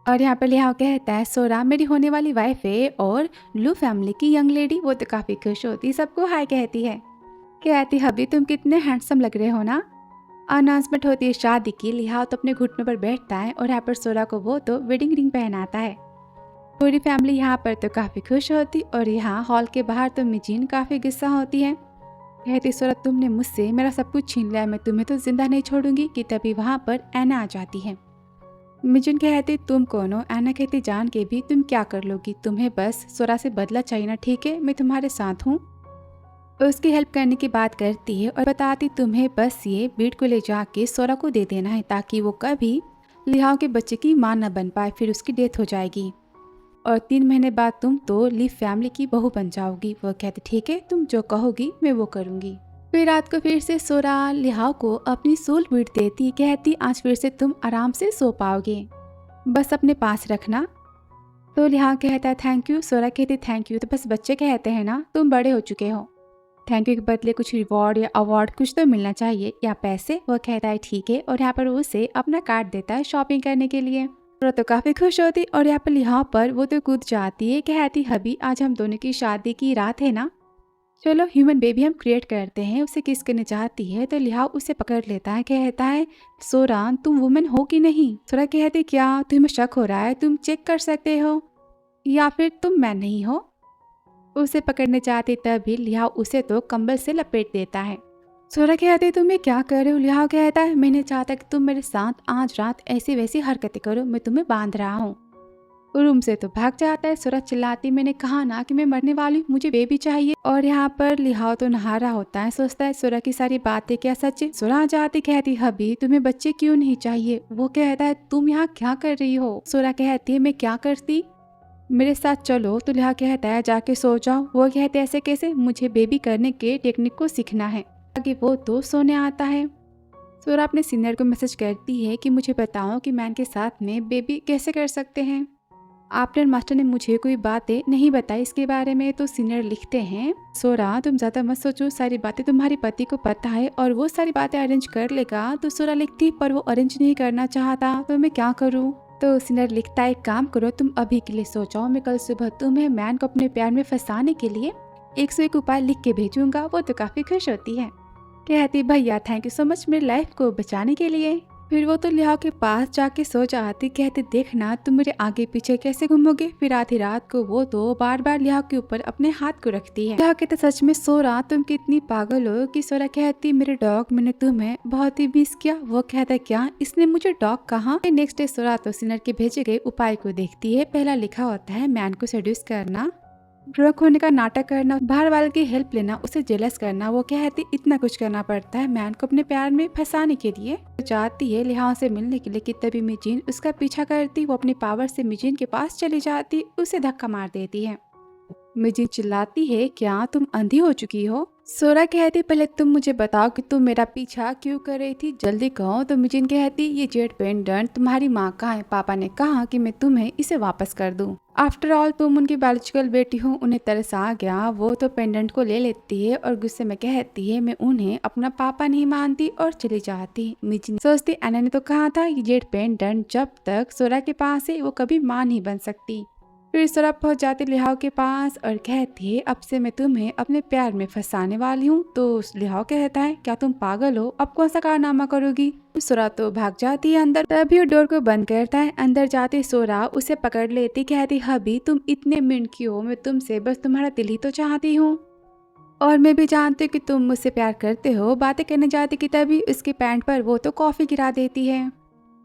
और यहाँ पर लिहाओ कहता है, सोरा मेरी होने वाली वाइफ है और लू फैमिली की यंग लेडी। वो तो काफी खुश होती, सबको हाय कहती है, कहती हबी तुम कितने हैंडसम लग रहे हो ना। अनाउंसमेंट होती है शादी की। लिहाओ तो अपने घुटनों पर बैठता है और यहाँ पर सोरा को वो तो वेडिंग रिंग पहनाता है। पूरी फैमिली यहाँ पर तो काफी खुश होती और यहाँ हॉल के बाहर तो मिजिन काफी गुस्सा होती है, कहती सोरा तुमने मुझसे मेरा सब कुछ छीन लिया, मैं तुम्हें तो जिंदा नहीं छोड़ूंगी। कि तभी वहाँ पर एना आ जाती है। मिजिन कहती तुम कौन हो। एना कहती जान के भी तुम क्या कर लोगी, तुम्हें बस सोरा से बदला चाहिए ना, ठीक है मैं तुम्हारे साथ हूँ। उसकी हेल्प करने की बात करती है और बताती तुम्हें बस ये बीट को ले जाके सोरा को दे देना है, ताकि वो कभी लिहाओ के बच्चे की माँ न बन पाए, फिर उसकी डेथ हो जाएगी और 3 महीने बाद तुम तो ली फैमिली की बहू बन जाओगी। वो कहती ठीक है तुम जो कहोगी मैं वो करूंगी। फिर रात को फिर से सोरा लिहाओ को अपनी सोल बीट देती, कहती आज फिर से तुम आराम से सो पाओगे, बस अपने पास रखना। तो लिहाओ कहता है थैंक यू। सोरा कहती थैंक यू तो बस बच्चे कहते हैं ना, तुम बड़े हो चुके हो, थैंक यू के बदले कुछ रिवॉर्ड या अवार्ड कुछ तो मिलना चाहिए, या पैसे। वो कहता है ठीक है और यहाँ पर उसे अपना कार्ड देता है शॉपिंग करने के लिए। तो काफी खुश होती और यहाँ पर वो तो कूद जाती है, कहती हबी आज हम दोनों की शादी की रात है ना, चलो ह्यूमन बेबी हम क्रिएट करते हैं। उसे किस करना चाहती है तो लिहाओ उसे पकड़ लेता है, कहता है सोरा तुम वुमन हो कि नहीं। सोरा कहती क्या तुम्हें शक हो रहा है, तुम चेक कर सकते हो, या फिर तुम मैन नहीं हो। उसे पकड़ने चाहती तभी लिहाओ उसे तो कंबल से लपेट देता है। सोरा कहती तुम ये क्या कर रहे हो। लिहाओ कहता है मैं नहीं चाहता कि तुम मेरे साथ आज रात ऐसी वैसी हरकतें करो, मैं तुम्हें बांध रहा हूँ। रूम से तो भाग जाता है। सोरा चिल्लाती मैंने कहा ना कि मैं मरने वाली हूँ, मुझे बेबी चाहिए। और यहाँ पर लिहाओ तो नहा रहा होता है, सोचता है सोरा की सारी बातें क्या सच है। सोरा आ जाती कहती हबी तुम्हें बच्चे क्यों नहीं चाहिए। वो कहता है तुम यहाँ क्या कर रही हो। सोरा कहती है मैं क्या करती, मेरे साथ चलो। तो लिहा कहता है जाके सो जाओ। वो कहते ऐसे कैसे, मुझे बेबी करने के टेक्निक को सीखना है। आगे वो तो सोने आता है। सोरा अपने सीनियर को मैसेज करती है कि मुझे बताओ कि मैन के साथ में बेबी कैसे कर सकते हैं। आफ्टर मास्टर ने मुझे कोई बातें नहीं बताई इसके बारे में। तो सीनियर लिखते हैं सोरा तुम ज्यादा मत सोचो, सारी बातें तुम्हारे पति को पता है और वो सारी बातें अरेंज कर लेगा। तो सोरा लिखती पर वो अरेंज नहीं करना चाहता, तो मैं क्या करूँ। तो सीनियर लिखता है एक काम करो तुम अभी के लिए सो जाओ, मैं कल सुबह तुम्हें मैन को अपने प्यार में फंसाने के लिए 101 उपाय लिख के भेजूंगा। वो तो काफी खुश होती है, कहती भैया थैंक यू सो मच मेरी लाइफ को बचाने के लिए। फिर वो तो लिहाओ के पास जाके सो जाती, कहते देखना तुम मेरे आगे पीछे कैसे घूमोगे। फिर आधी रात को वो तो बार बार लिहाओ के ऊपर अपने हाथ को रखती है। लिहाओ कहते सच में सोरा तुम कितनी पागल हो। कि सोरा कहती मेरे डॉग मैंने तुम्हें बहुत ही मिस किया। वो कहता क्या इसने मुझे डॉग कहा। नेक्स्ट डे सोरा तो सीनियर के भेजे गए उपाय को देखती है। पहला लिखा होता है मैन को सेड्यूस करना, ड्रग होने का नाटक करना, बाहर वाले की हेल्प लेना, उसे जेलस करना। वो कहती इतना कुछ करना पड़ता है मैन को अपने प्यार में फंसाने के लिए। जाती है लिहाओ से मिलने के लिए कि तभी मिजीन उसका पीछा करती। वो अपनी पावर से मिजीन के पास चली जाती, उसे धक्का मार देती है। मिजीन चिल्लाती है क्या तुम अंधी हो चुकी हो। सोरा कहती पहले तुम मुझे बताओ कि तुम मेरा पीछा क्यों कर रही थी, जल्दी कहो। तो मिजीन कहती ये जेड पेंडेंट तुम्हारी माँ का है, पापा ने कहा कि मैं तुम्हें इसे वापस कर दूं। आफ्टर ऑल तुम उनकी बायोलॉजिकल बेटी हो। उन्हें तरस आ गया, वो तो पेंडेंट को ले लेती है और गुस्से में कहती है मैं उन्हें अपना पापा नहीं मानती और चली जाती। मिजीन सोचती एना ने तो कहा था ये जेड पेंडेंट जब तक सोरा के पास है वो कभी माँ नहीं बन सकती। फिर सोरा पहुंच जाती लिहाओ के पास और कहती है अब से मैं तुम्हें अपने प्यार में फंसाने वाली हूँ। तो लिहाओ कहता है क्या तुम पागल हो, अब कौन सा कारनामा करोगी। सोरा तो भाग जाती है अंदर, तभी वो डोर को बंद करता है। अंदर जाते सोरा उसे पकड़ लेती, कहती हबी तुम इतने मिनट की हो, मैं तुमसे बस तुम्हारा दिल ही तो चाहती हूँ और मैं भी जानती हूँ कि तुम मुझसे प्यार करते हो। बातें करने जाती कि तभी उसके पैंट पर वो तो कॉफी गिरा देती है।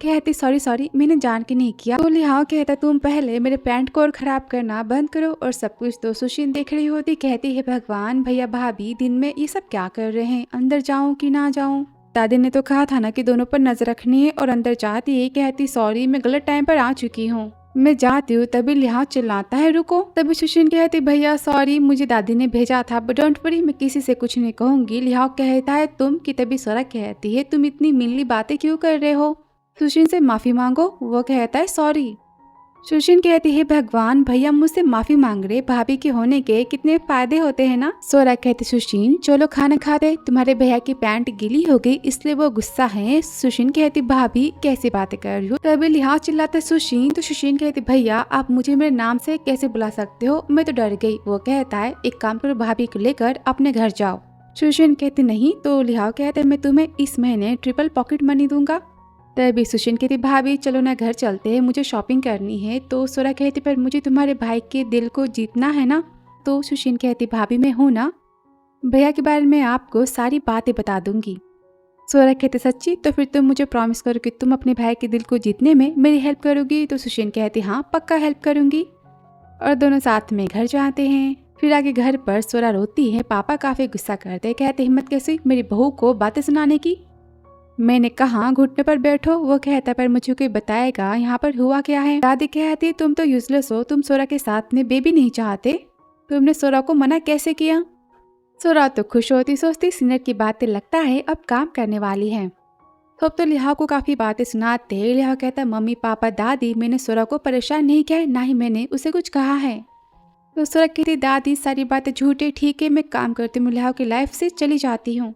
कहती सॉरी मैंने जान के नहीं किया। तो लिहाओ कहता तुम पहले मेरे पैंट को और खराब करना बंद करो। और सब कुछ तो सुशीन देख रही होती, कहती है भगवान भैया भाभी दिन में ये सब क्या कर रहे हैं, अंदर जाऊं कि ना जाऊं। दादी ने तो कहा था ना कि दोनों पर नजर रखनी है। और अंदर जाती है, कहती सॉरी मैं गलत टाइम पर आ चुकी हूँ, मैं जाती हूँ। तभी लिहाओ चिल्लाता है रुको। तभी सुशीन कहती भैया सॉरी मुझे दादी ने भेजा था, बट डोंट वरी मैं किसी से कुछ नहीं कहूंगी। लिहाओ कहता है तुम कि तभी सोरा कहती है तुम इतनी मिलनी बातें क्यों कर रहे हो, सुशीन से माफी मांगो। वो कहता है सॉरी। सुशीन कहती है भगवान भैया मुझसे माफी मांग रहे, भाभी के होने के कितने फायदे होते हैं ना। सोरा कहती सुशीन चलो खाना खाते, तुम्हारे भैया की पैंट गीली हो गई इसलिए वो गुस्सा है। सुशीन कहती भाभी कैसी बातें कर रही हो। तभी लिहाज चिल्लाता है सुशीन। तो सुशीन कहती भैया आप मुझे मेरे नाम से कैसे बुला सकते हो, मैं तो डर गई। वो कहता है एक काम करो भाभी को लेकर अपने घर जाओ। सुशीन कहती नहीं। तो लिहाज कहते मैं तुम्हें इस महीने ट्रिपल पॉकेट मनी दूंगा। तभी सुशीन कहती भाभी चलो ना घर चलते हैं, मुझे शॉपिंग करनी है। तो सोरा कहती पर मुझे तुम्हारे भाई के दिल को जीतना है ना। तो सुशीन कहती भाभी मैं हूँ ना, भैया के बारे में आपको सारी बातें बता दूंगी। सोरा कहती सच्ची, तो फिर तुम मुझे प्रॉमिस करो कि तुम अपने भाई के दिल को जीतने में मेरी हेल्प करोगी। तो सुशीन कहती हाँ पक्का हेल्प करूंगी। और दोनों साथ में घर जाते हैं। फिर आगे घर पर सोरा रोती है, पापा काफी गुस्सा करते, कहते हिम्मत कैसी मेरी बहू को बातें सुनाने की, मैंने कहा घुटने पर बैठो। वो कहता पर मुझे कोई बताएगा यहाँ पर हुआ क्या है। दादी कहती तुम तो यूजलेस हो, तुम सोरा के साथ में बेबी नहीं चाहते, तुमने सोरा को मना कैसे किया। सोरा तो खुश होती, सोचती सीनियर की बातें लगता है अब काम करने वाली है। तो अब तो लिहाओ को काफी बातें सुनाते। लिहाओ कहता मम्मी पापा दादी मैंने सोरा को परेशान नहीं किया, ना ही मैंने उसे कुछ कहा है। तो सोरा कहती दादी सारी बातें झूठे, ठीक है मैं काम करती हूँ, लिहाओ की लाइफ से चली जाती हूँ।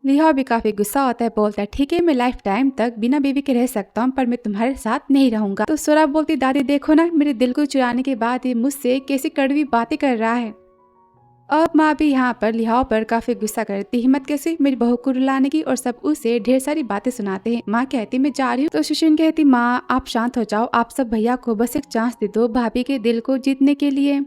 लिहाओ भी काफी गुस्सा होता है, बोलता है ठीक है मैं लाइफ टाइम तक बिना बेबी के रह सकता हूँ पर मैं तुम्हारे साथ नहीं रहूंगा। तो सोरा बोलती दादी देखो ना मेरे दिल को चुराने के बाद ये मुझसे कैसी कड़वी बातें कर रहा है। अब माँ भी यहाँ पर लिहाओ पर काफी गुस्सा करती, हिम्मत कैसे मेरी बहू को रुलाने की, और सब उसे ढेर सारी बातें सुनाते हैं। माँ कहती मैं जा रही हूँ, तो सुशीन कहती माँ आप शांत हो जाओ, आप सब भैया को बस एक चांस दे दो भाभी के दिल को जीतने के लिए।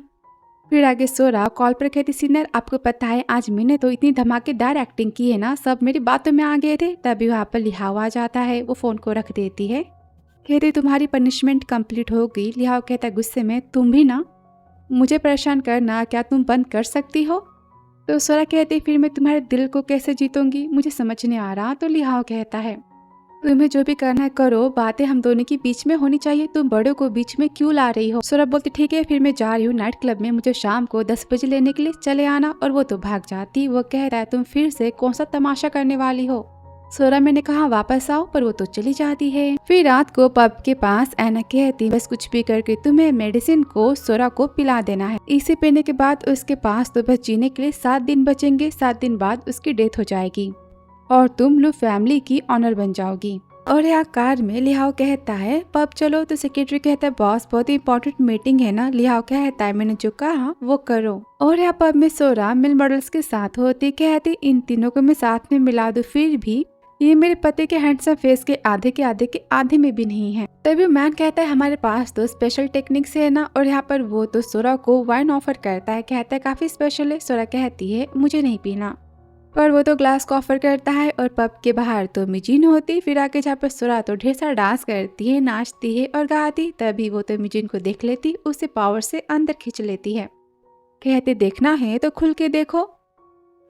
फिर आगे सोरा कॉल पर कहती सीनियर आपको पता है आज मैंने तो इतनी धमाकेदार एक्टिंग की है ना, सब मेरी बातों में आ गए थे। तभी वहाँ पर लिहाओ आ जाता है, वो फोन को रख देती है। कहती तुम्हारी पनिशमेंट कंप्लीट हो गई। लिहाओ कहता गुस्से में तुम भी ना मुझे परेशान करना क्या तुम बंद कर सकती हो। तो सोरा कहती फिर मैं तुम्हारे दिल को कैसे जीतूंगी, मुझे समझ नहीं आ रहा। तो लिहाओ कहता है तुम्हें जो भी करना है करो, बातें हम दोनों के बीच में होनी चाहिए, तुम बड़ों को बीच में क्यों ला रही हो। सोरा बोलती ठीक है फिर मैं जा रही हूँ नाइट क्लब में, मुझे शाम को 10 बजे लेने के लिए चले आना। और वो तो भाग जाती। वो कहता है तुम फिर से कौन सा तमाशा करने वाली हो। सोरा मैंने कहा वापस आओ, पर वो तो चली जाती है। फिर रात को पब के पास ऐना कहती बस कुछ भी करके तुम्हें मेडिसिन को सोरा को पिला देना है। इसे पीने के बाद उसके पास तो बस जीने के लिए 7 दिन बचेंगे, 7 दिन बाद उसकी डेथ हो जाएगी और तुम लोग फैमिली की ऑनर बन जाओगी। और यहाँ कार में लिहाओ कहता है पब चलो, तो सेक्रेटरी कहता है बॉस बहुत ही इंपॉर्टेंट मीटिंग है ना। लिहाओ कहता है मैंने जो कहा वो करो। और यहाँ पब में सोरा मिल मॉडल्स के साथ होती, कहती इन तीनों को मैं साथ में मिला दूं, फिर भी ये मेरे पति के हैंडसम फेस के आधे में भी नहीं है। तभी मैन कहता है हमारे पास तो स्पेशल टेक्निक्स है ना। और यहाँ पर वो तो सोरा को वाइन ऑफर करता है, कहता है काफी स्पेशल है। सोरा कहती है मुझे नहीं पीना, पर वो तो ग्लास को ऑफर करता है। और पब के बाहर तो मिजिन होती। फिर आके जहाँ पर सोरा तो ढेर सारा डांस करती है, नाचती है और गाती। तभी वो तो मिजिन को देख लेती, उसे पावर से अंदर खींच लेती है। कहते देखना है तो खुल के देखो,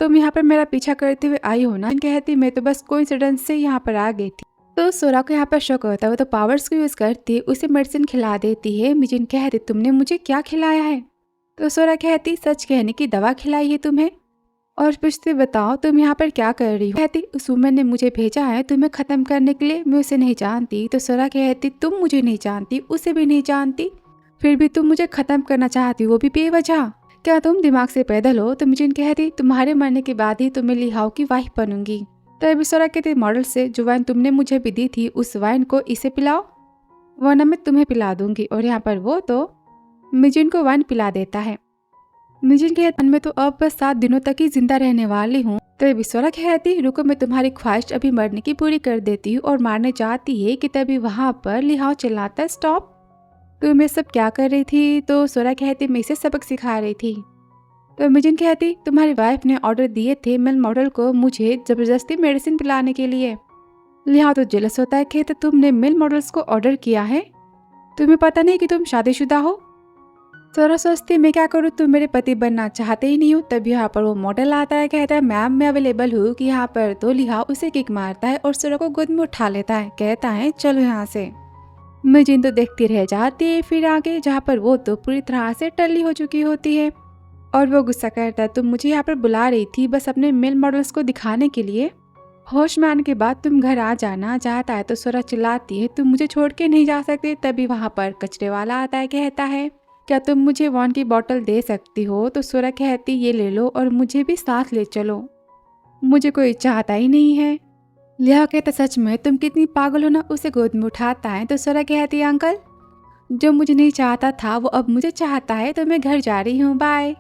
तुम यहाँ पर मेरा पीछा करते हुए आई हो ना। कहती मैं तो बस कोइंसिडेंस से यहाँ पर आ गई थी। तो सोरा को यहाँ पर शक होता है, वो तो पावर्स को यूज करती, उसे मेडिसिन खिला देती है। मिजिन कहती तुमने मुझे क्या खिलाया है। तो सोरा कहती सच कहने की दवा खिलाई है तुम्हें, और पूछते बताओ तुम यहाँ पर क्या कर रही हो। कहती उस वुमन ने मुझे भेजा है तुम्हें खत्म करने के लिए, मैं उसे नहीं जानती। तो सोरा कहती तुम मुझे नहीं जानती, उसे भी नहीं जानती, फिर भी तुम मुझे खत्म करना चाहती, वो भी बेवजह। क्या तुम दिमाग से पैदल हो। तो मिजिन कहती तुम्हारे मरने के बाद ही तो मैं लिहाओ की वाइफ बनूंगी। तभी सोरा कहती मॉडल से जो वाइन तुमने मुझे भी दी थी उस वाइन को इसे पिलाओ, वरना मैं तुम्हें पिला दूंगी। और यहाँ पर वो तो मिजिन को वाइन पिला देता है। मिजिन कहती मैं तो अब बस 7 दिनों तक ही जिंदा रहने वाली हूँ। तभी सोरा कहती रुको मैं तुम्हारी ख्वाहिश अभी मरने की पूरी कर देती हूँ। और मारने जाती है कि तभी वहाँ पर लिहाओ चिल्लाता है स्टॉप, तुम ये सब क्या कर रही थी। तो सोरा कहती मैं इसे सबक सिखा रही थी। तो मिजिन कहती तुम्हारी वाइफ ने ऑर्डर दिए थे मेल मॉडल को मुझे जबरदस्ती मेडिसिन पिलाने के लिए। लिहाओ तो जेलस होता है, कहते तुमने मेल मॉडल्स को ऑर्डर किया है, तुम्हें पता नहीं कि तुम शादीशुदा हो। सोरा सोचती मैं क्या करूँ, तुम मेरे पति बनना चाहते ही नहीं हो। तभी यहाँ पर वो मॉडल आता है, कहता है मैम मैं अवेलेबल हूँ। कि यहाँ पर तो लिहाओ उसे किक मारता है और सोरा को गोद में उठा लेता है, कहता है चलो यहाँ से। मिजिन तो देखती रह जाती है। फिर आगे जहाँ पर वो तो पूरी तरह से टल्ली हो चुकी होती है और वो गुस्सा करता है तुम मुझे यहाँ पर बुला रही थी बस अपने मेल मॉडल्स को दिखाने के लिए, होश में आने के बाद तुम घर आ जाना। जाता है तो सोरा चिल्लाती है तुम मुझे छोड़ के नहीं जा सकते। तभी वहाँ पर कचरे वाला आता है, कहता है क्या तुम मुझे वाइन की बोतल दे सकती हो। तो सोरा कहती ये ले लो और मुझे भी साथ ले चलो, मुझे कोई चाहता ही नहीं है। लिहाओ कहता सच में तुम कितनी पागल हो ना। उसे गोद में उठाता है। तो सोरा कहती है अंकल जो मुझे नहीं चाहता था वो अब मुझे चाहता है, तो मैं घर जा रही हूँ बाय।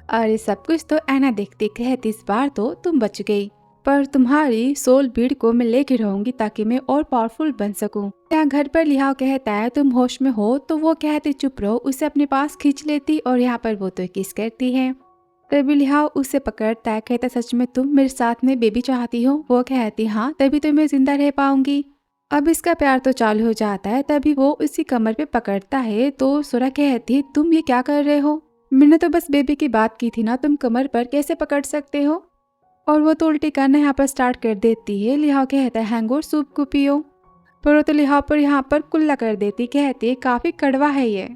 अरे सब कुछ तो ऐना देखती, कहती इस बार तो तुम बच गई, पर तुम्हारी सोल बीड को मैं लेके रहूंगी ताकि मैं और पावरफुल बन सकूं। यहाँ घर पर लिहाओ कहता है तुम होश में हो। तो वो कहती चुप रहो, उसे अपने पास खींच लेती और यहाँ पर वो तो किस करती है। तभी लिहाओ उसे पकड़ता है, कहता सच में तुम मेरे साथ में बेबी चाहती हो। वो कहती हाँ तभी तो मैं जिंदा रह पाऊंगी। अब इसका प्यार तो चालू हो जाता है। तभी वो उसी कमर पे पकड़ता है। तो सोरा कहती तुम ये क्या कर रहे हो, मैंने तो बस बेबी की बात की थी ना, तुम कमर पर कैसे पकड़ सकते हो। और वो तो उल्टी करना यहाँ पर स्टार्ट कर देती है। लिहाओ कहता है हैंगोर सूप को पियो, पर वो तो लिहाओ पर यहाँ पर कुल्ला कर देती, कहती है काफी कड़वा है ये।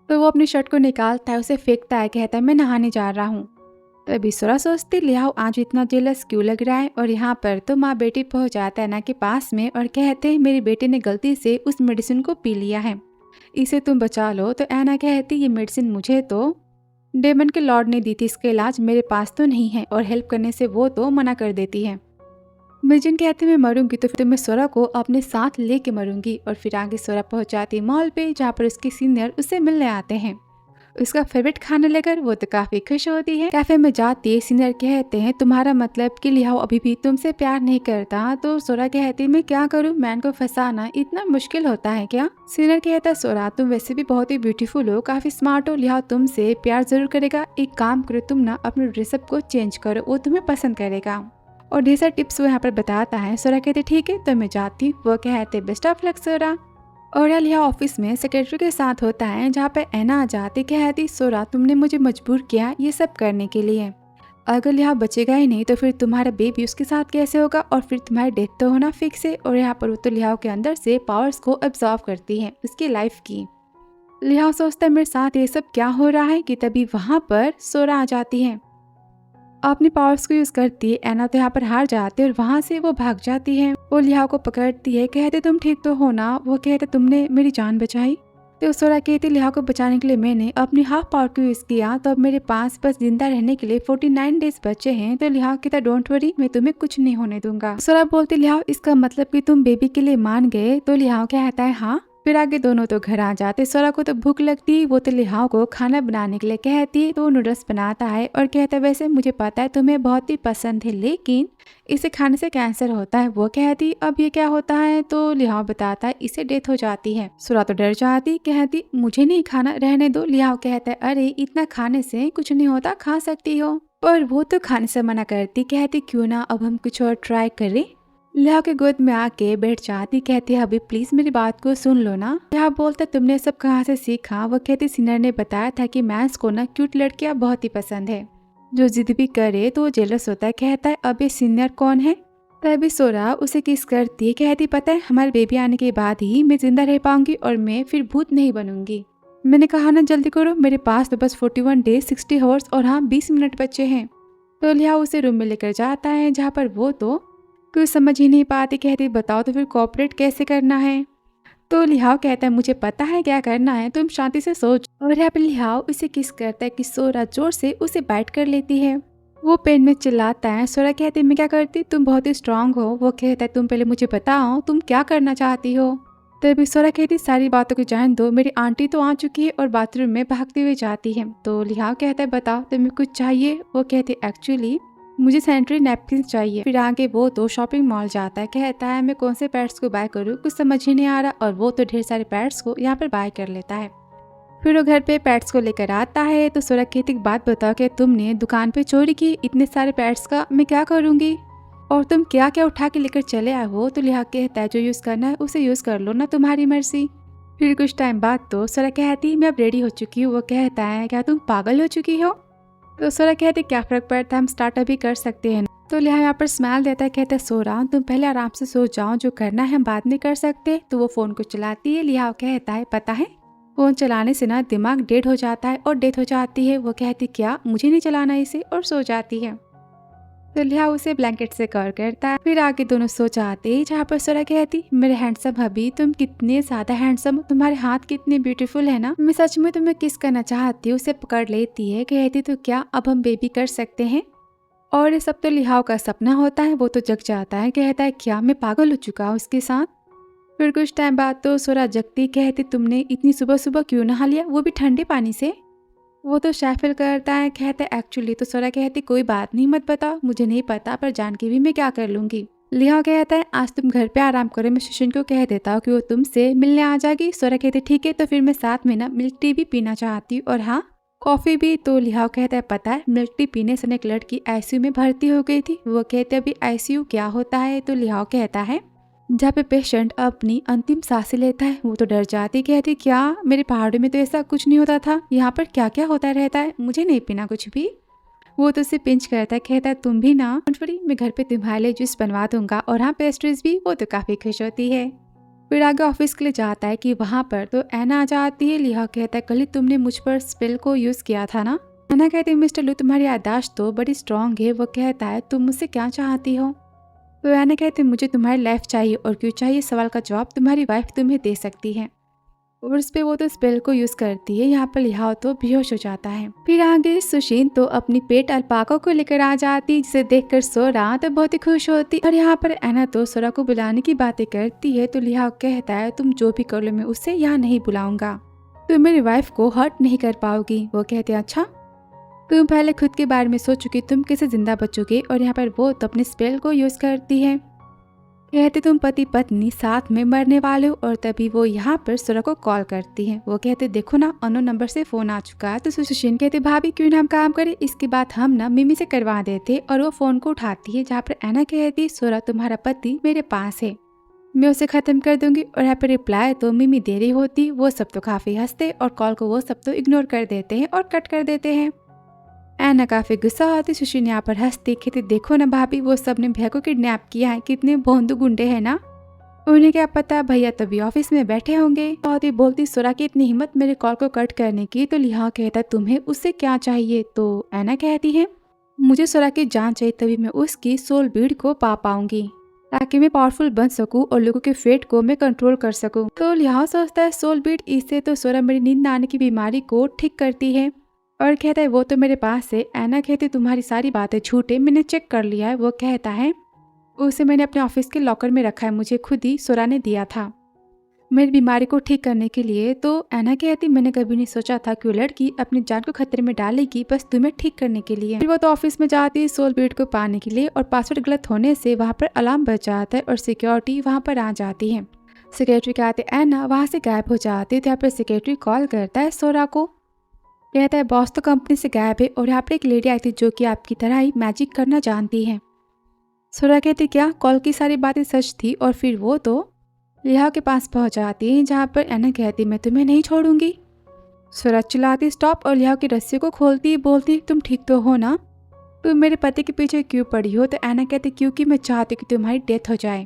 तो वो अपनी शर्ट को निकालता है, उसे फेंकता है, कहता है मैं नहाने जा रहा हूँ। तभी सोरा सोचती लिहाओ आज इतना जेलस क्यों लग रहा है। और यहाँ पर तो माँ बेटी पहुँच जाता है ना के पास में और कहते हैं मेरी बेटी ने गलती से उस मेडिसिन को पी लिया है, इसे तुम बचा लो। तो ऐना कहती ये मेडिसिन मुझे तो डेमन के लॉर्ड ने दी थी, इसका इलाज मेरे पास तो नहीं है। और हेल्प करने से वो तो मना कर देती है। मिजिन कहती मैं मरूंगी तो फिर मैं सोरा को अपने साथ लेके मरूंगी। और फिर आगे सोरा पहुंच जाती है मॉल पे, जहाँ पर उसके सीनियर उसे मिलने आते हैं। उसका फेवरेट खाना लेकर वो तो काफी खुश होती है। कैफे में जाती है, सीनियर कहते हैं तुम्हारा मतलब कि लिहाओ अभी भी तुमसे प्यार नहीं करता। तो सोरा कहती मैं क्या करूँ, मैन को फंसाना इतना मुश्किल होता है क्या। सीनियर कहता है सोरा तुम वैसे भी बहुत ही ब्यूटीफुल हो, काफी स्मार्ट हो, लिहाओ तुमसे प्यार जरूर करेगा। एक काम करो तुम ना अपने ड्रेसअप को चेंज करो, वो तुम्हें पसंद करेगा। और ढेर सारे टिप्स वो यहाँ पर बताता है। सोरा कहते ठीक है तो मैं जाती हूँ। वो कहते बेस्ट ऑफ लक सोरा। और लिहा ऑफिस में सेक्रेटरी के साथ होता है, जहाँ पे एना आ जाती कहती सोरा तुमने मुझे मजबूर किया ये सब करने के लिए, अगर लिहा बचेगा ही नहीं तो फिर तुम्हारा बेबी उसके साथ कैसे होगा, और फिर तुम्हारी डेथ तो होना फिक्स है। और यहाँ पर वो तो लिहाओ के अंदर से पावर्स को एब्जॉर्व करती है उसकी लाइफ की। लिहाओ सोचता है मेरे साथ ये सब क्या हो रहा है कि तभी वहाँ पर सोरा आ जाती है, अपनी पावर्स को यूज करती है। एना तो यहाँ पर हार जाती है और वहाँ से वो भाग जाती है। वो लिहाओ को पकड़ती है, कहते तुम ठीक तो हो ना। वो कहते तुमने मेरी जान बचाई। तो सोरा कहती लिहाओ को बचाने के लिए मैंने अपनी हाफ पावर को यूज किया, तो अब मेरे पास बस जिंदा रहने के लिए 49 डेज बचे हैं। तो लिहाओ कहता डोंट वरी मैं तुम्हें कुछ नहीं होने दूंगा। सोरा बोलती लिहाओ इसका मतलब कि तुम बेबी के लिए मान गए। तो लिहाओ कहता है हाँ। फिर आगे दोनों तो घर आ जाते। सोरा को तो भूख लगती, वो तो लिहाओ को खाना बनाने के लिए कहती, तो वो नूडल्स बनाता है और कहता है वैसे मुझे पता है तुम्हें बहुत ही पसंद है, लेकिन इसे खाने से कैंसर होता है। वो कहती अब ये क्या होता है। तो लिहाओ बताता है इसे डेथ हो जाती है। सोरा तो डर जाती, कहती मुझे नहीं खाना, रहने दो। लिहाओ कहता है अरे इतना खाने से कुछ नहीं होता, खा सकती हो। पर वो तो खाने से मना करती, कहती क्यों ना अब हम कुछ और ट्राई करें। लिहाओ के गोद में आके बैठ जाती, कहती अभी प्लीज मेरी बात को सुन लो ना। लिहाओ बोलता तुमने सब कहाँ से सीखा। वो कहती सीनियर ने बताया था कि मैंस को ना क्यूट लड़कियां बहुत ही पसंद है, जो जिद भी करे तो वो जेलस होता है। कहता है अब ये सीनियर कौन है। तभी सोरा उसे किस करती है, कहती पता है हमारे बेबी आने के बाद ही मैं जिंदा रह पाऊंगी और मैं फिर भूत नहीं बनूंगी। मैंने कहा ना जल्दी करो, मेरे पास तो बस 41 डेज 60 आवर्स और हाँ 20 मिनट बचे हैं। तो लिहाओ उसे रूम में लेकर जाता है, जहाँ पर वो तो कुछ समझ ही नहीं पाती, कहती बताओ तो फिर कोऑपरेट कैसे करना है। तो लिहाओ कहता है मुझे पता है क्या करना है, तुम शांति से सोच। और यहाँ पे लिहाओ उसे किस करता है कि सोरा जोर से उसे बाइट कर लेती है। वो पेन में चिल्लाता है। सोरा कहती है मैं क्या करती, तुम बहुत ही स्ट्रांग हो। वो कहता है तुम पहले मुझे बताओ तुम क्या करना चाहती हो। तभी सोरा कहती सारी बातों को जान दो, मेरी आंटी तो आ चुकी है और बाथरूम में भागती हुई जाती है। तो लिहाओ कहता है बताओ तुम्हें कुछ चाहिए। वो कहती एक्चुअली मुझे सैनिटरी नैपकिन चाहिए। फिर आगे वो तो शॉपिंग मॉल जाता है, कहता है मैं कौन से पैड्स को बाय करूँ, कुछ समझ ही नहीं आ रहा। और वो तो ढेर सारे पैड्स को यहाँ पर बाय कर लेता है। फिर वो घर पे पैड्स को लेकर आता है। तो सोरा कहती बात बताओ कि तुमने दुकान पे चोरी की इतने सारे पैड्स का, मैं क्या करूँगी, और तुम क्या क्या उठा के लेकर चले आए हो। तो लिहाओ कहता है जो यूज करना है उसे यूज कर लो ना, तुम्हारी मर्जी। फिर कुछ टाइम बाद तो सोरा कहती मैं अब रेडी हो चुकी हूँ। वो कहता है क्या तुम पागल हो चुकी हो। तो सोरा कहते क्या फर्क पड़ता है, हम स्टार्टअप भी कर सकते हैं। तो लिहाओ यहाँ पर स्माइल देता है, कहता है सोरा तुम पहले आराम से सो जाओ, जो करना है हम बाद में कर सकते। तो वो फोन को चलाती है। लिहाओ कहता है पता है फोन चलाने से ना दिमाग डेड हो जाता है और डेथ हो जाती है। वो कहती क्या, मुझे नहीं चलाना इसे, और सो जाती है। तो लिहाओ उसे ब्लैंकेट से कवर करता है। फिर आगे दोनों सो जाते हैं, जहाँ पर सोरा कहती मेरे हैंडसम हबी तुम कितने ज्यादा हैंडसम, तुम्हारे हाथ कितने ब्यूटीफुल है ना, मैं सच में तुम्हें किस करना चाहती हूँ। उसे पकड़ लेती है, कहती तो क्या अब हम बेबी कर सकते हैं। और ये सब तो लिहाओ का सपना होता है। वो तो जग जाता है, कहता है क्या मैं पागल हो चुका हूँ उसके साथ। फिर कुछ टाइम बाद तो सोरा जगती, कहती तुमने इतनी सुबह सुबह क्यों नहा लिया, वो भी ठंडे पानी से। वो तो शैफिल करता है, कहता है एक्चुअली। तो सोरा कहती कोई बात नहीं मत बताओ, मुझे नहीं पता, पर जान के भी मैं क्या कर लूंगी। लिहाओ कहता है आज तुम घर पे आराम करो, मैं सुशिन को कह देता हूँ कि वो तुमसे मिलने आ जाएगी। सोरा कहती ठीक है, तो फिर मैं साथ में ना मिल्क टी भी पीना चाहती हूँ, और हाँ कॉफी भी। तो लिहाओ कहता है पता है मिल्क टी पीने से एक लड़की आईसीयू में भर्ती हो गई थी। वो कहते अभी आईसीयू क्या होता है। तो लिहाओ कहता है जहाँ पे पेशेंट अपनी अंतिम सांसें लेता है। वो तो डर जाती, कहती क्या मेरे पहाड़ों में तो ऐसा कुछ नहीं होता था, यहाँ पर क्या क्या होता रहता है, मुझे नहीं पीना कुछ भी। वो तो उसे पिंच करता है, कहता है तुम भी ना, मैं घर पे तुम्हारे लिए जूस बनवा दूंगा, और हाँ पेस्ट्रीज भी। वो तो काफी खुश होती है। फिर आगे ऑफिस के लिए जाता है कि वहाँ पर तो एना आ जाती है। लिहाओ कहता है कल ही तुमने मुझ पर स्पेल को यूज किया था ना। एना कहती है मिस्टर लू तुम्हारी याददाश्त तो बड़ी स्ट्रांग है। वो कहता है तुम मुझसे क्या चाहती हो। तो एना कहती है मुझे तुम्हारी लाइफ चाहिए, और क्यों चाहिए सवाल का जवाब तुम्हारी वाइफ तुम्हें दे सकती है। और उस पे वो तो स्पेल को यूज करती है। यहाँ पर लिहाओ तो बेहोश हो जाता है। फिर आगे सुशीन तो अपनी पेट अल्पाका को लेकर आ जाती, जिसे देखकर सोरा तो बहुत ही खुश होती। और यहाँ पर एना तो सोरा को बुलाने की बातें करती है। तो लिहाओ कहता है तुम जो भी कर लो मैं उसे यहाँ नहीं बुलाऊंगा। तुम मेरी वाइफ को हर्ट नहीं कर पाओगी। वो कहते अच्छा, तुम पहले खुद के बारे में सोचो कि तुम कैसे जिंदा बचोगे। और यहाँ पर वो तो अपने स्पेल को यूज करती है। कहते तुम पति पत्नी साथ में मरने वाले हो। और तभी वो यहाँ पर सोरा को कॉल करती है। वो कहते देखो ना, अननोन नंबर से फोन आ चुका है। तो सुशीन कहते भाभी क्यों ना हम काम करें, इसकी बात हम ना मिमी से करवा देते। और वो फोन को उठाती है, जहाँ पर एना कहती सोरा तुम्हारा पति मेरे पास है, मैं उसे खत्म कर दूंगी। और यहाँ पर रिप्लाई तो मिमी दे रही होती। वो सब तो काफी हंसते और कॉल को वो सब तो इग्नोर कर देते हैं और कट कर देते हैं। एना काफी गुस्सा होती। सुशीन यहाँ पर हंसती कहती देखो ना भाभी, वो सब ने भैया को किडनैप किया है, कितने भोंदू गुंडे हैं ना। उन्हें क्या पता, भैया तभी ऑफिस में बैठे होंगे। बहुत ही बोलती सोरा की इतनी हिम्मत मेरे कॉल को कट करने की। तो लिहा कहता तुम्हें उससे क्या चाहिए। तो एना कहती है मुझे सोरा की जान चाहिए, तभी मैं उसकी सोल बीड को पा पाऊंगी, ताकि मैं पावरफुल बन सकूं और लोगों के फेट को मैं कंट्रोल कर सकूं। तो लिहा सोचता है सोल बीड, इससे तो सोरा मेरी नींद आने की बीमारी को ठीक करती है। और कहता है वो तो मेरे पास है। एना कहती तुम्हारी सारी बातें झूठे, मैंने चेक कर लिया है। वो कहता है उसे मैंने अपने ऑफिस के लॉकर में रखा है, मुझे खुद ही सोरा ने दिया था मेरी बीमारी को ठीक करने के लिए। तो एना कहती मैंने कभी नहीं सोचा था कि वो लड़की अपनी जान को खतरे में डालेगी बस तुम्हें ठीक करने के लिए। फिर वो तो ऑफिस में जाती सोल बीड को पाने के लिए। और पासवर्ड गलत होने से वहाँ पर अलार्म बज जाता है और सिक्योरिटी वहाँ पर आ जाती है। सेक्रेटरी कहते एना वहाँ से गायब हो जाती है। तो यहाँ पर सेक्रेटरी कॉल करता है सोरा को, कहता है बॉस तो कंपनी से गायब है और यहाँ पर एक लेडी आई थी जो कि आपकी तरह ही मैजिक करना जानती है। सोरा कहती क्या, कॉल की सारी बातें सच थी। और फिर वो तो लिहा के पास पहुंच जाती है, जहाँ पर एना कहती मैं तुम्हें नहीं छोड़ूंगी। सोरा चिल्लाती स्टॉप और लिहा की रस्सी को खोलती, बोलती तुम ठीक तो हो ना, तुम मेरे पति के पीछे क्यों पड़ी हो। तो एना कहती क्योंकि मैं चाहती कि तुम्हारी डेथ हो जाए।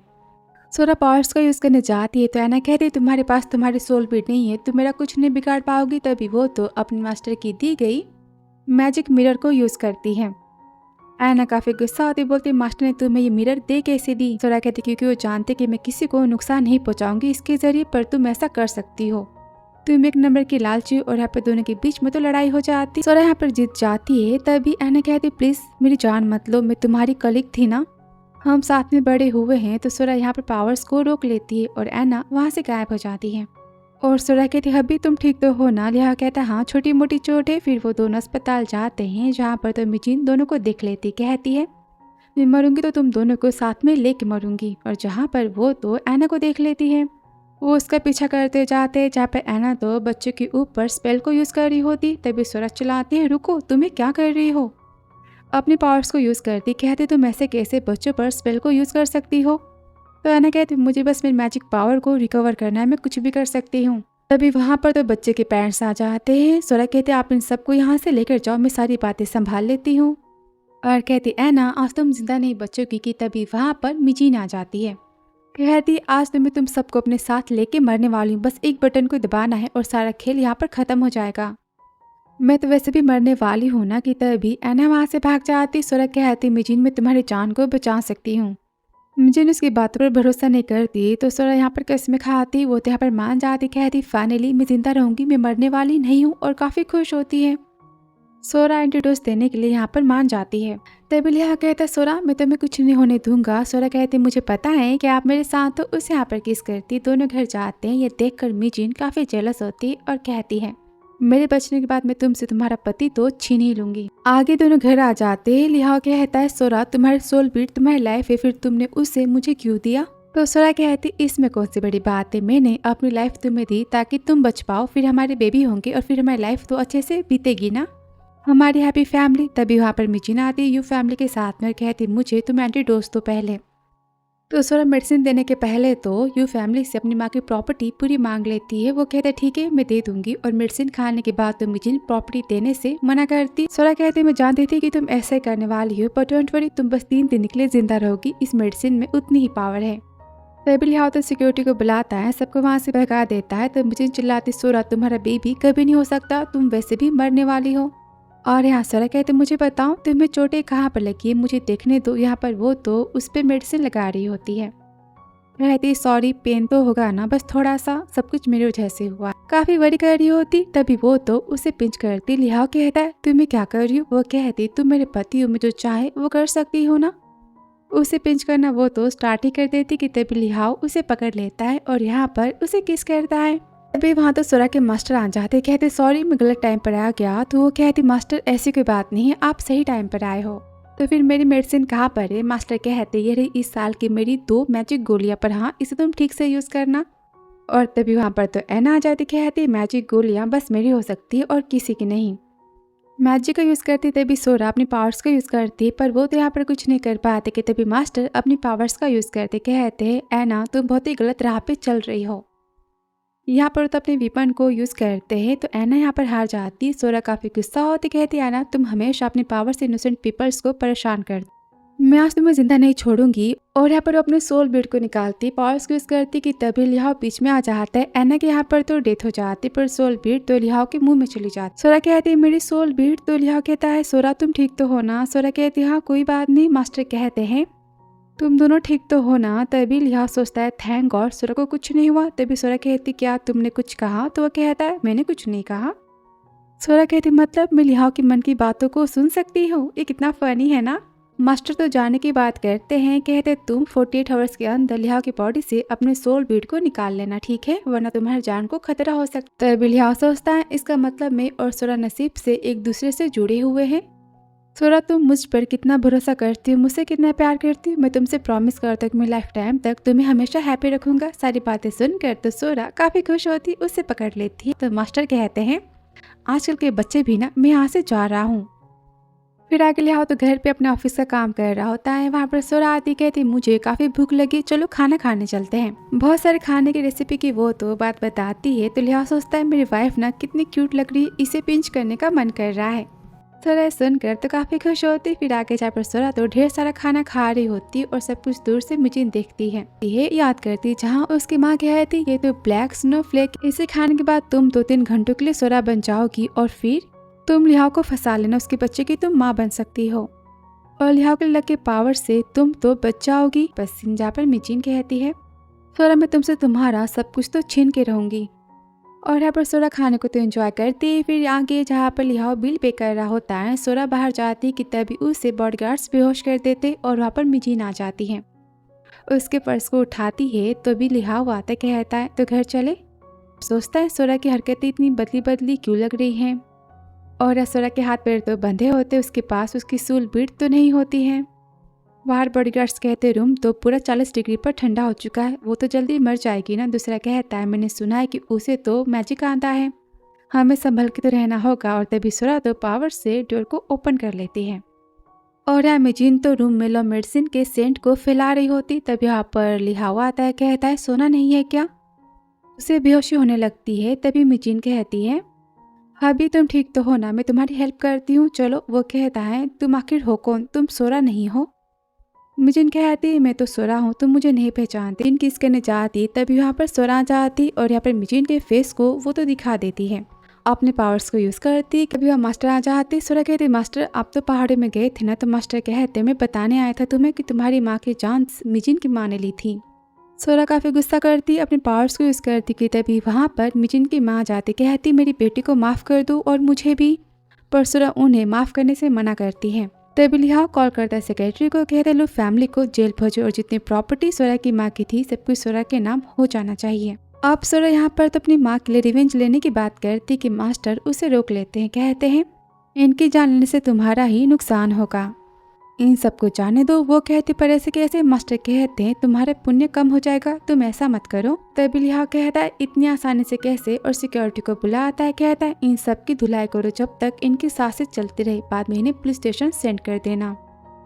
सोरा पावर्स का यूज करने जाती है। तो एना कहती तुम्हारे पास तुम्हारी सोल बीड नहीं है, तुम मेरा कुछ नहीं बिगाड़ पाओगी। तभी वो तो अपने मास्टर की दी गई मैजिक मिरर को यूज करती है। एना काफी गुस्सा होती, बोलती मास्टर ने तुम्हें ये मिरर दे कैसे दी। सोरा कहती क्योंकि वो जानते कि मैं किसी को नुकसान नहीं पहुंचाऊंगी इसके जरिए, पर तुम ऐसा कर सकती हो, तुम एक नंबर की लालची। और यहाँ पे दोनों के बीच में तो लड़ाई हो जाती। सोरा यहाँ पर जीत जाती है। तभी एना कहती प्लीज मेरी जान मत लो, मैं तुम्हारी कलीग थी ना, हम साथ में बड़े हुए हैं। तो सोरा यहाँ पर पावर्स को रोक लेती है और एना वहाँ से गायब हो जाती है। और सोरा कहती अभी तुम ठीक तो हो ना। लिहा कहता हाँ छोटी मोटी चोट है। फिर वो दोनों अस्पताल जाते हैं, जहाँ पर तो मिजिन दोनों को देख लेती, कहती है मैं मरूंगी तो तुम दोनों को साथ में लेके मरूंगी। और जहाँ पर वो तो एना को देख लेती है, वो उसका पीछा करते जाते हैं, जहाँ पर एना तो बच्चों के ऊपर स्पेल को यूज कर रही होती। तभी सोरा चिल्लाती है रुको, तुम्हें क्या कर रही हो। अपने पावर्स को यूज करती, कहते तुम ऐसे कैसे बच्चों पर स्पेल को यूज कर सकती हो। तो एना कहती मुझे बस मेरी मैजिक पावर को रिकवर करना है, मैं कुछ भी कर सकती हूँ। तभी वहाँ पर तो बच्चे के पेरेंट्स आ जाते हैं। सोरा कहते आप इन सबको यहाँ से लेकर जाओ, मैं सारी बातें संभाल लेती हूँ। और कहती एना आज तुम जिंदा नहीं बचोगी कि तभी वहाँ पर मिजीन आ जाती है। कहती आज तो मैं तुम सबको अपने साथ लेके मरने वाली हूँ, बस एक बटन को दबाना है और सारा खेल यहाँ पर खत्म हो जाएगा, मैं तो वैसे भी मरने वाली हूँ ना। कि तभी एना वहाँ से भाग जाती। सोरा कहती मिजीन मैं तुम्हारी जान को बचा सकती हूँ। मिजीन उसकी बातों पर भरोसा नहीं करती। तो सोरा यहाँ पर कसमें खाती, वो तो यहाँ पर मान जाती, कहती फाइनली मैं जिंदा रहूंगी, मैं मरने वाली नहीं हूँ। और काफी खुश होती है। सोरा एंटीडोज देने के लिए यहाँ पर मान जाती है। तभी लिहा कहता सोरा मैं तुम्हें कुछ नहीं होने दूंगा। सोरा कहती मुझे पता है कि आप मेरे साथ तो उसे यहाँ पर किस करती। दोनों घर जाते हैं। ये देखकर मिजीन काफी जेलस होती और कहती है मेरे बचने के बाद मैं तुमसे तुम्हारा पति तो छीन ही लूंगी। आगे दोनों घर आ जाते हैं। लिहा कहता है सोरा तुम्हारी सोल बीट तुम्हारी लाइफ है, फिर तुमने उसे मुझे क्यों दिया। तो सोरा कहती इसमें कौन सी बड़ी बात है, मैंने अपनी लाइफ तुम्हें दी ताकि तुम बच पाओ, फिर हमारे बेबी होंगे और फिर हमारी लाइफ तो अच्छे से बीतेगी ना, हमारी हैप्पी फैमिली। तभी वहाँ पर मिजीन आती है यू फैमिली के साथ में और कहती मुझे तुम एंटीडोज दो पहले। तो सोरा मेडिसिन देने के पहले तो यू फैमिली से अपनी माँ की प्रॉपर्टी पूरी मांग लेती है। वो कहते ठीक है मैं दे दूंगी। और मेडिसिन खाने के बाद तो मिजीन प्रॉपर्टी देने से मना करती। सोरा कहती मैं जानती थी कि तुम ऐसे करने वाली हो, पर डोंट वरी तुम बस 3 दिन के लिए जिंदा रहोगी, इस मेडिसिन में उतनी ही पावर है। तभी लिहा तो सिक्योरिटी को बुलाता है, सबको वहाँ से भगा देता है। तो मिजीन चिल्लाती सोरा तुम्हारा बेबी कभी नहीं हो सकता, तुम वैसे भी मरने वाली हो। और यहाँ सोरा कहते मुझे बताओ तुम्हें चोटें कहाँ पर लगी है, मुझे देखने दो। यहाँ पर वो तो उस पर मेडिसिन लगा रही होती है। कहती सॉरी पेन तो होगा ना, बस थोड़ा सा, सब कुछ मेरे वजह से हुआ, काफी वरी कर रही होती। तभी वो तो उसे पिंच करती। लिहा कहता है तुम्हें क्या कर रही हो। वो कहती तुम मेरे पति हो, मैं जो चाहे वो कर सकती हो ना। उसे पिंच करना वो तो स्टार्ट ही कर देती कि तभी लिहाओ उसे पकड़ लेता है और यहाँ पर उसे किस करता है। तभी वहाँ तो सोरा के मास्टर आ जाते, कहते सॉरी मैं गलत टाइम पर आ गया। तो वो कहती मास्टर ऐसी कोई बात नहीं है, आप सही टाइम पर आए हो। तो फिर मेरी मेडिसिन कहाँ पर है? मास्टर कहते ये रही इस साल की मेरी 2 मैजिक गोलियां, पर हाँ इसे तुम ठीक से यूज करना। और तभी वहाँ पर तो एना आ जाती, कहती मैजिक गोलियां बस मेरी हो सकती है और किसी की नहीं। मैजिक का यूज करती तभी सोरा अपनी पावर्स का यूज करती, पर वो तो यहाँ पर कुछ नहीं कर पाते कि तभी मास्टर अपनी पावर्स का यूज करते, कहते एना तुम बहुत ही गलत राह पे चल रही हो। यहाँ पर तो अपने विपन को यूज करते हैं, तो एना यहाँ पर हार जाती। सोरा काफी गुस्सा होती, कहती एना तुम हमेशा अपनी पावर से इनोसेंट पीपल्स को परेशान कर, मैं आज तुम्हें जिंदा नहीं छोड़ूंगी। और यहाँ पर वो अपने सोल बीड को निकालती, पावर्स को यूज करती कि तभी लिहाओ बीच में आ जाता है। एना के यहाँ पर तो डेथ हो जाती, पर सोल बीड तो लिहाओ के मुंह में चली जाती। सोरा कहती है मेरी सोल बीड, तो लिहाओ कहता है सोरा तुम ठीक तो हो ना? सोरा कहती है हाँ कोई बात नहीं। मास्टर कहते हैं तुम दोनों ठीक तो हो ना? तभी लिहाओ सोचता है थैंक गॉड सोरा को कुछ नहीं हुआ। तभी सोरा कहती क्या तुमने कुछ कहा? तो वह कहता है मैंने कुछ नहीं कहा। सोरा कहती मतलब मैं लिहाओ के मन की बातों को सुन सकती हूँ? ये कितना फनी है ना। मास्टर तो जाने की बात करते हैं, कहते तुम 48 आवर्स के अंदर लिहाओ की बॉडी से अपने सोल बीड को निकाल लेना, ठीक है, वरना तुम्हारी जान को खतरा हो सकता है। तभी लिहाओ सोचता है इसका मतलब मैं और सोरा नसीब से एक दूसरे से जुड़े हुए हैं। सोरा तुम मुझ पर कितना भरोसा करती हो, मुझसे कितना प्यार करती हो, मैं तुमसे प्रॉमिस करता हूँ कि मैं लाइफ टाइम तक तुम्हें हमेशा हैप्पी रखूंगा। सारी बातें सुनकर तो सोरा काफी खुश होती, उससे पकड़ लेती। तो मास्टर कहते हैं आजकल के बच्चे भी ना, मैं यहाँ से जा रहा हूँ। फिर आगे लिहाओ तो घर पे अपने ऑफिस का काम कर रहा होता है। वहाँ पर सोरा आती, कहती मुझे काफी भूख लगी, चलो खाना खाने चलते हैं। बहुत सारे खाने की रेसिपी की वो तो बात बताती है। तो लिहाओ सोचता है मेरी वाइफ ना कितनी क्यूट लग रही है, इसे पिंच करने का मन कर रहा है। सोरा सुनकर तो काफी खुश होती। फिर आगे जहाँ पर सोरा तो ढेर सारा खाना खा रही होती और सब कुछ दूर से मिजिन देखती है। ये याद करती जहाँ उसकी माँ कहती ये तो ब्लैक स्नोफ्लेक, इसे खाने के बाद तुम 2-3 घंटों के लिए सोरा बन जाओगी और फिर तुम लिहाओ को फंसा लेना, उसके बच्चे की तुम माँ बन सकती हो और लिहाओ के लग के पावर से तुम तो बच जाओगी। बस जहाँ पर मिजिन कहती है सोरा मैं तुमसे तुम्हारा सब कुछ तो छीन के रहूंगी। और यहाँ पर सोरा खाने को तो एंजॉय करती। फिर आगे जहाँ पर लिहाओ बिल पे कर रहा होता है, सोरा बाहर जाती कि तभी उसे बॉडीगार्ड्स बेहोश कर देते और वहाँ पर मिजिन आ जाती है। उसके पर्स को उठाती है तो भी लिहाओ आता, कहता है तो घर चले। सोचता है सोरा की हरकतें इतनी बदली बदली क्यों लग रही हैं। और सोरा के हाथ पैर तो बंधे होते, उसके पास उसकी सोल बीड तो नहीं होती है। बाहर बॉडीगार्ड्स कहते रूम तो पूरा 40 डिग्री पर ठंडा हो चुका है, वो तो जल्दी मर जाएगी ना। दूसरा कहता है मैंने सुना है कि उसे तो मैजिक आता है, हमें संभल के तो रहना होगा। और तभी सोरा तो पावर से डोर को ओपन कर लेती है और इमेजिन तो रूम में लो मेडिसिन के सेंट को फैला रही होती। तब यहाँ पर लिहाओ आता है, कहता है सोना नहीं है क्या? उसे बेहोशी होने लगती है। तभी मिजिन कहती है अभी तुम ठीक तो हो ना, मैं तुम्हारी हेल्प करती हूँ चलो। वो कहता है तुम आखिर हो कौन, तुम सोरा नहीं हो? मिजिन कहती मैं तो सोरा हूँ, तुम मुझे नहीं पहचानती। मिजिन किस करने जाती तभी यहाँ पर सोरा जाती और यहाँ पर मिजिन के फेस को वो तो दिखा देती है, अपने पावर्स को यूज करती। कभी वह मास्टर आ जाती। सोरा कहती मास्टर आप तो पहाड़ों में गए थे ना? तो मास्टर कहते मैं बताने आया था तुम्हें कि तुम्हारी माँ की जान मिजिन की माँ ने ली थी। सोरा काफी गुस्सा करती, अपने पावर्स को यूज करती कि तभी वहाँ पर मिजिन की माँ जाती, कहती मेरी बेटी को माफ कर दो और मुझे भी। पर सोरा उन्हें माफ करने से मना करती है। तभी लिहाओ कॉल करता है सेक्रेटरी को, कहते लो फैमिली को जेल भेजो और जितनी प्रॉपर्टी सोरा की माँ की थी सब कुछ सोरा के नाम हो जाना चाहिए। अब सोरा यहाँ पर तो अपनी माँ के लिए रिवेंज लेने की बात करती कि मास्टर उसे रोक लेते हैं, कहते हैं इनकी जान लेने से तुम्हारा ही नुकसान होगा, इन सबको जाने दो। वो कहती पर ऐसे कैसे? मास्टर कहते हैं तुम्हारे पुण्य कम हो जाएगा, तुम ऐसा मत करो। तभी लिहाओ कहता है इतनी आसानी से कैसे? और सिक्योरिटी को बुलाता है, कहता है इन सब की धुलाई करो जब तक इनकी सांसें चलती रही, बाद में इन्हें पुलिस स्टेशन सेंड कर देना।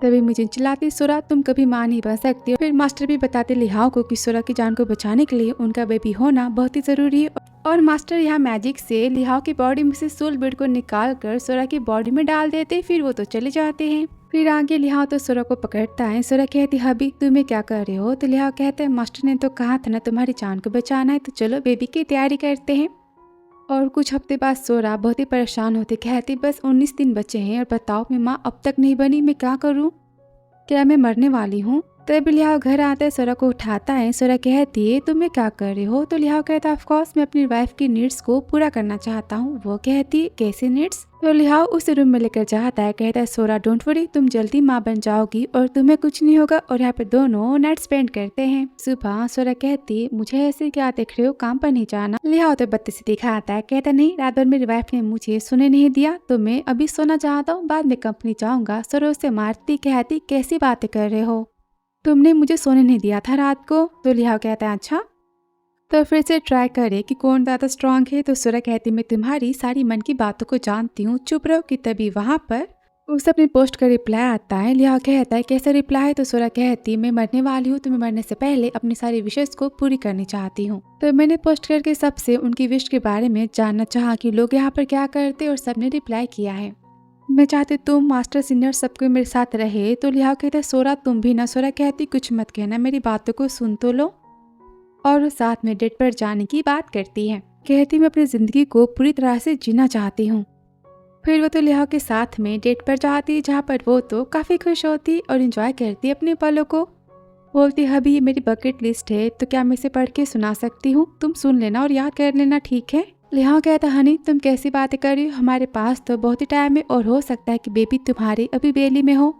तभी मिजिन चिल्लाती सोरा तुम कभी माँ नहीं बन सकती। फिर मास्टर भी बताते लिहाओ को कि सोरा की जान को बचाने के लिए उनका बेबी होना बहुत ही जरूरी है। और मास्टर यहाँ मैजिक से लिहाओ की बॉडी में से सोल बीड को निकाल कर सोरा की बॉडी में डाल देते, फिर वो तो चले जाते हैं। फिर आगे लिहाओ तो सोरा को पकड़ता है। सोरा कहती हबी तुम्हें क्या कर रहे हो? तो लिहाओ कहता है मास्टर ने तो कहा था ना तुम्हारी जान को बचाना है, तो चलो बेबी की तैयारी करते हैं। और कुछ हफ्ते बाद सोरा बहुत ही परेशान होती, कहती बस 19 दिन बचे हैं और बताओ मैं माँ अब तक नहीं बनी, मैं क्या करूँ? क्या मैं मरने वाली हूँ? तभी लिहाओ घर आता है, सोरा को उठाता है। सोरा कहती है तुम ये क्या कर रहे हो? तो लिहाओ कहता है ऑफ कोर्स मैं अपनी वाइफ की नीड्स को पूरा करना चाहता हूँ। वो कहती है कैसे नीड्स? तो लिहाओ उस रूम में लेकर जाता है, कहता है सोरा डोंट वरी, तुम जल्दी माँ बन जाओगी और तुम्हें कुछ नहीं होगा। और यहाँ पे दोनों नाइट स्पेंड करते हैं। सुबह सोरा कहती है मुझे ऐसे क्या देख रहे हो, काम पर नहीं जाना? लिहाओ तो बत्ती से दिखाता है, कहता नहीं रात भर मेरी वाइफ ने मुझे सोने नहीं दिया तो मैं अभी सोना चाहता हूँ, बाद में कंपनी जाऊंगा। सोरा उससे मारती, कहती कैसी बातें कर रहे हो, तुमने मुझे सोने नहीं दिया था रात को? तो लिहाओ कहता है अच्छा तो फिर से ट्राई करे कि कौन ज़्यादा स्ट्रांग है। तो सोरा कहती मैं तुम्हारी सारी मन की बातों को जानती हूँ, चुप रहो। कि तभी वहाँ पर उसे अपनी पोस्ट का रिप्लाई आता है। लिहाओ कहता है कैसा रिप्लाई है? तो सोरा कहती मैं मरने वाली हूँ, तुम्हें मरने से पहले अपनी सारी विशेष को पूरी करनी चाहती हूँ। तो मैंने पोस्ट करके सबसे उनकी विश के बारे में जानना चाहा कि लोग यहाँ पर क्या करते, और सबने रिप्लाई किया है मैं चाहती तुम मास्टर सीनियर सबको मेरे साथ रहे। तो लिहाओ कहता है सोरा तुम भी ना। सोरा कहती कुछ मत कहना, मेरी बातों को सुन तो लो। और साथ में डेट पर जाने की बात करती है, कहती मैं अपनी जिंदगी को पूरी तरह से जीना चाहती हूँ। फिर वो तो लिहाओ के साथ में डेट पर जाती, जहाँ पर वो तो काफी खुश होती और एंजॉय करती अपने पलों को। बोलती अभी ये मेरी बकेट लिस्ट है, तो क्या मैं इसे पढ़ के सुना सकती हूँ? तुम सुन लेना और याद कर लेना, ठीक है? लिहाओ कहता हनी तुम कैसी बातें कर रही हो, हमारे पास तो बहुत ही टाइम है और हो सकता है कि बेबी तुम्हारी अभी बेली में हो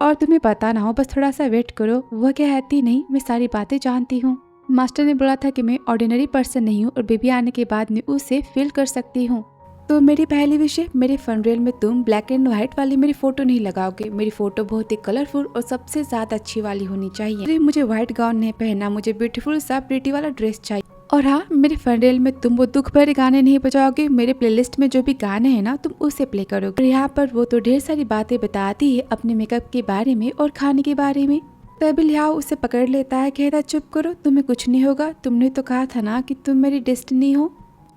और तुम्हें पता ना हो, बस थोड़ा सा वेट करो। वह कहती नहीं मैं सारी बातें जानती हूँ, मास्टर ने बोला था कि मैं ऑर्डिनरी पर्सन नहीं हूँ और बेबी आने के बाद मैं उसे फील कर सकती हूँ। तो मेरी पहली विश है मेरे फनरेल में तुम ब्लैक एंड व्हाइट वाली मेरी फोटो नहीं लगाओगे, मेरी फोटो बहुत ही कलरफुल और सबसे ज्यादा अच्छी वाली होनी चाहिए। मुझे व्हाइट गाउन नहीं पहनना, मुझे ब्यूटीफुल सा प्रिटी वाला ड्रेस चाहिए। और हाँ मेरे फनरेल में तुम वो दुख भरे गाने नहीं बजाओगे, मेरे प्लेलिस्ट में जो भी गाने हैं ना तुम उसे प्ले करोगे। यहाँ पर वो तो ढेर सारी बातें बताती है अपने मेकअप के बारे में और खाने के बारे में। तभी लिहाओ उसे पकड़ लेता है, कहता चुप करो, तुम्हें कुछ नहीं होगा, तुमने तो कहा था ना कि तुम मेरी डेस्टिनी हो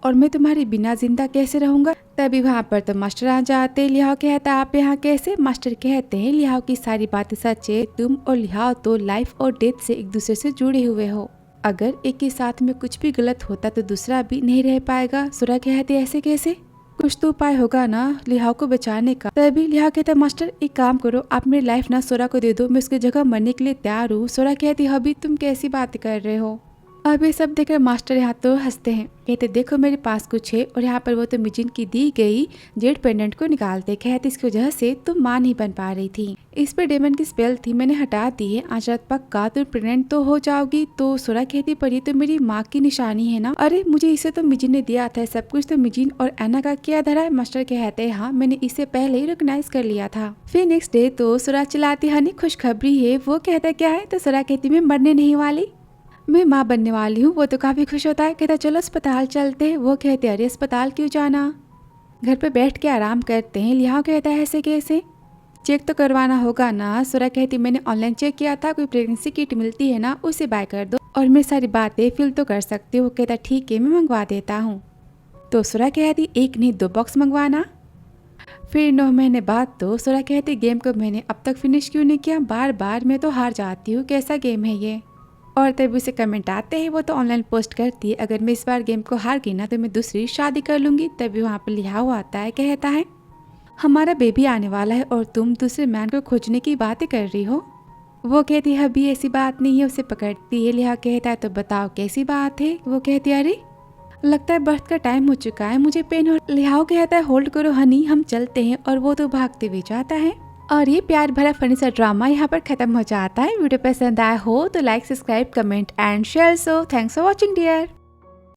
और मैं तुम्हारी बिना जिंदा कैसे रहूंगा। तभी वहाँ पर तो मास्टर आ जाते। लिहाओ कहता है आप यहाँ कैसे? मास्टर कहते हैं लिहाओ की सारी बातें सच है, तुम और लिहाओ तो लाइफ और डेथ से एक दूसरे से जुड़े हुए हो, अगर एक के साथ में कुछ भी गलत होता तो दूसरा भी नहीं रह पाएगा। सोरा कहती ऐसे कैसे, कुछ तो उपाय होगा ना लिहाओ को बचाने का। तभी लिहाओ कहता है मास्टर एक काम करो, आप मेरी लाइफ ना सोरा को दे दो, मैं उसकी जगह मरने के लिए तैयार हूँ। सोरा कहती अभी तुम कैसी बातें कर रहे हो? अब ये सब देखकर मास्टर यहाँ तो हंसते हैं, कहते देखो मेरे पास कुछ है। और यहाँ पर वो तो मिजिन की दी गई जेड पेंडेंट को निकालते, कहते इसकी वजह से तुम मां नहीं बन पा रही थी, इस पे डेमन की स्पेल थी, मैंने हटा दी है, आज रात पक्का तुम प्रेग्नेंट तो हो जाओगी। तो सोरा कहती पर ये तो मेरी माँ की निशानी है ना। अरे मुझे इसे तो मिजिन ने दिया था, सब कुछ तो मिजिन और एना का क्या धरा है? मास्टर कहते हैं हाँ मैंने इसे पहले ही रिकॉग्नाइज कर लिया था। फिर नेक्स्ट डे तो सोरा चिल्लाती हनी खुशखबरी है। वो कहता क्या है? तो सोरा कहती मैं मरने नहीं वाली, मैं माँ बनने वाली हूँ। वो तो काफी खुश होता है, कहता चलो अस्पताल चलते हैं। वो कहते अरे अस्पताल क्यों जाना, घर पे बैठ के आराम करते हैं। लिहाओ कहता है ऐसे कैसे, चेक तो करवाना होगा ना। सोरा कहती मैंने ऑनलाइन चेक किया था, कोई प्रेगनेंसी किट मिलती है ना उसे बाय कर दो और मेरी सारी बातें फिल तो कर सकती हो। कहता ठीक है मैं मंगवा देता हूँ। तो सोरा कहती एक नहीं 2 बॉक्स मंगवाना। फिर 9 महीने बाद तो सोरा कहती गेम को मैंने अब तक फिनिश क्यों नहीं किया, बार बार मैं तो हार जाती हूँ, कैसा गेम है ये। और तभी उसे कमेंट आते हैं, वो तो ऑनलाइन पोस्ट करती है अगर मैं इस बार गेम को हार गई ना तो मैं दूसरी शादी कर लूंगी। तभी वहाँ पर लिहाओ आता है, कहता है हमारा बेबी आने वाला है और तुम दूसरे मैन को खोजने की बातें कर रही हो। वो कहती है अभी ऐसी बात नहीं है, उसे पकड़ती है। लिहाओ कहता है तो बताओ कैसी बात है। वो कहती है अरे लगता है बर्थ का टाइम हो चुका है, मुझे पेन हो। लिहाओ कहता है होल्ड करो हनी हम चलते हैं। और वो तो भागते हुए जाता है और ये प्यार भरा फनी सा ड्रामा यहाँ पर खत्म हो जाता है। वीडियो पसंद आया हो तो like subscribe comment and share. So thanks for watching dear.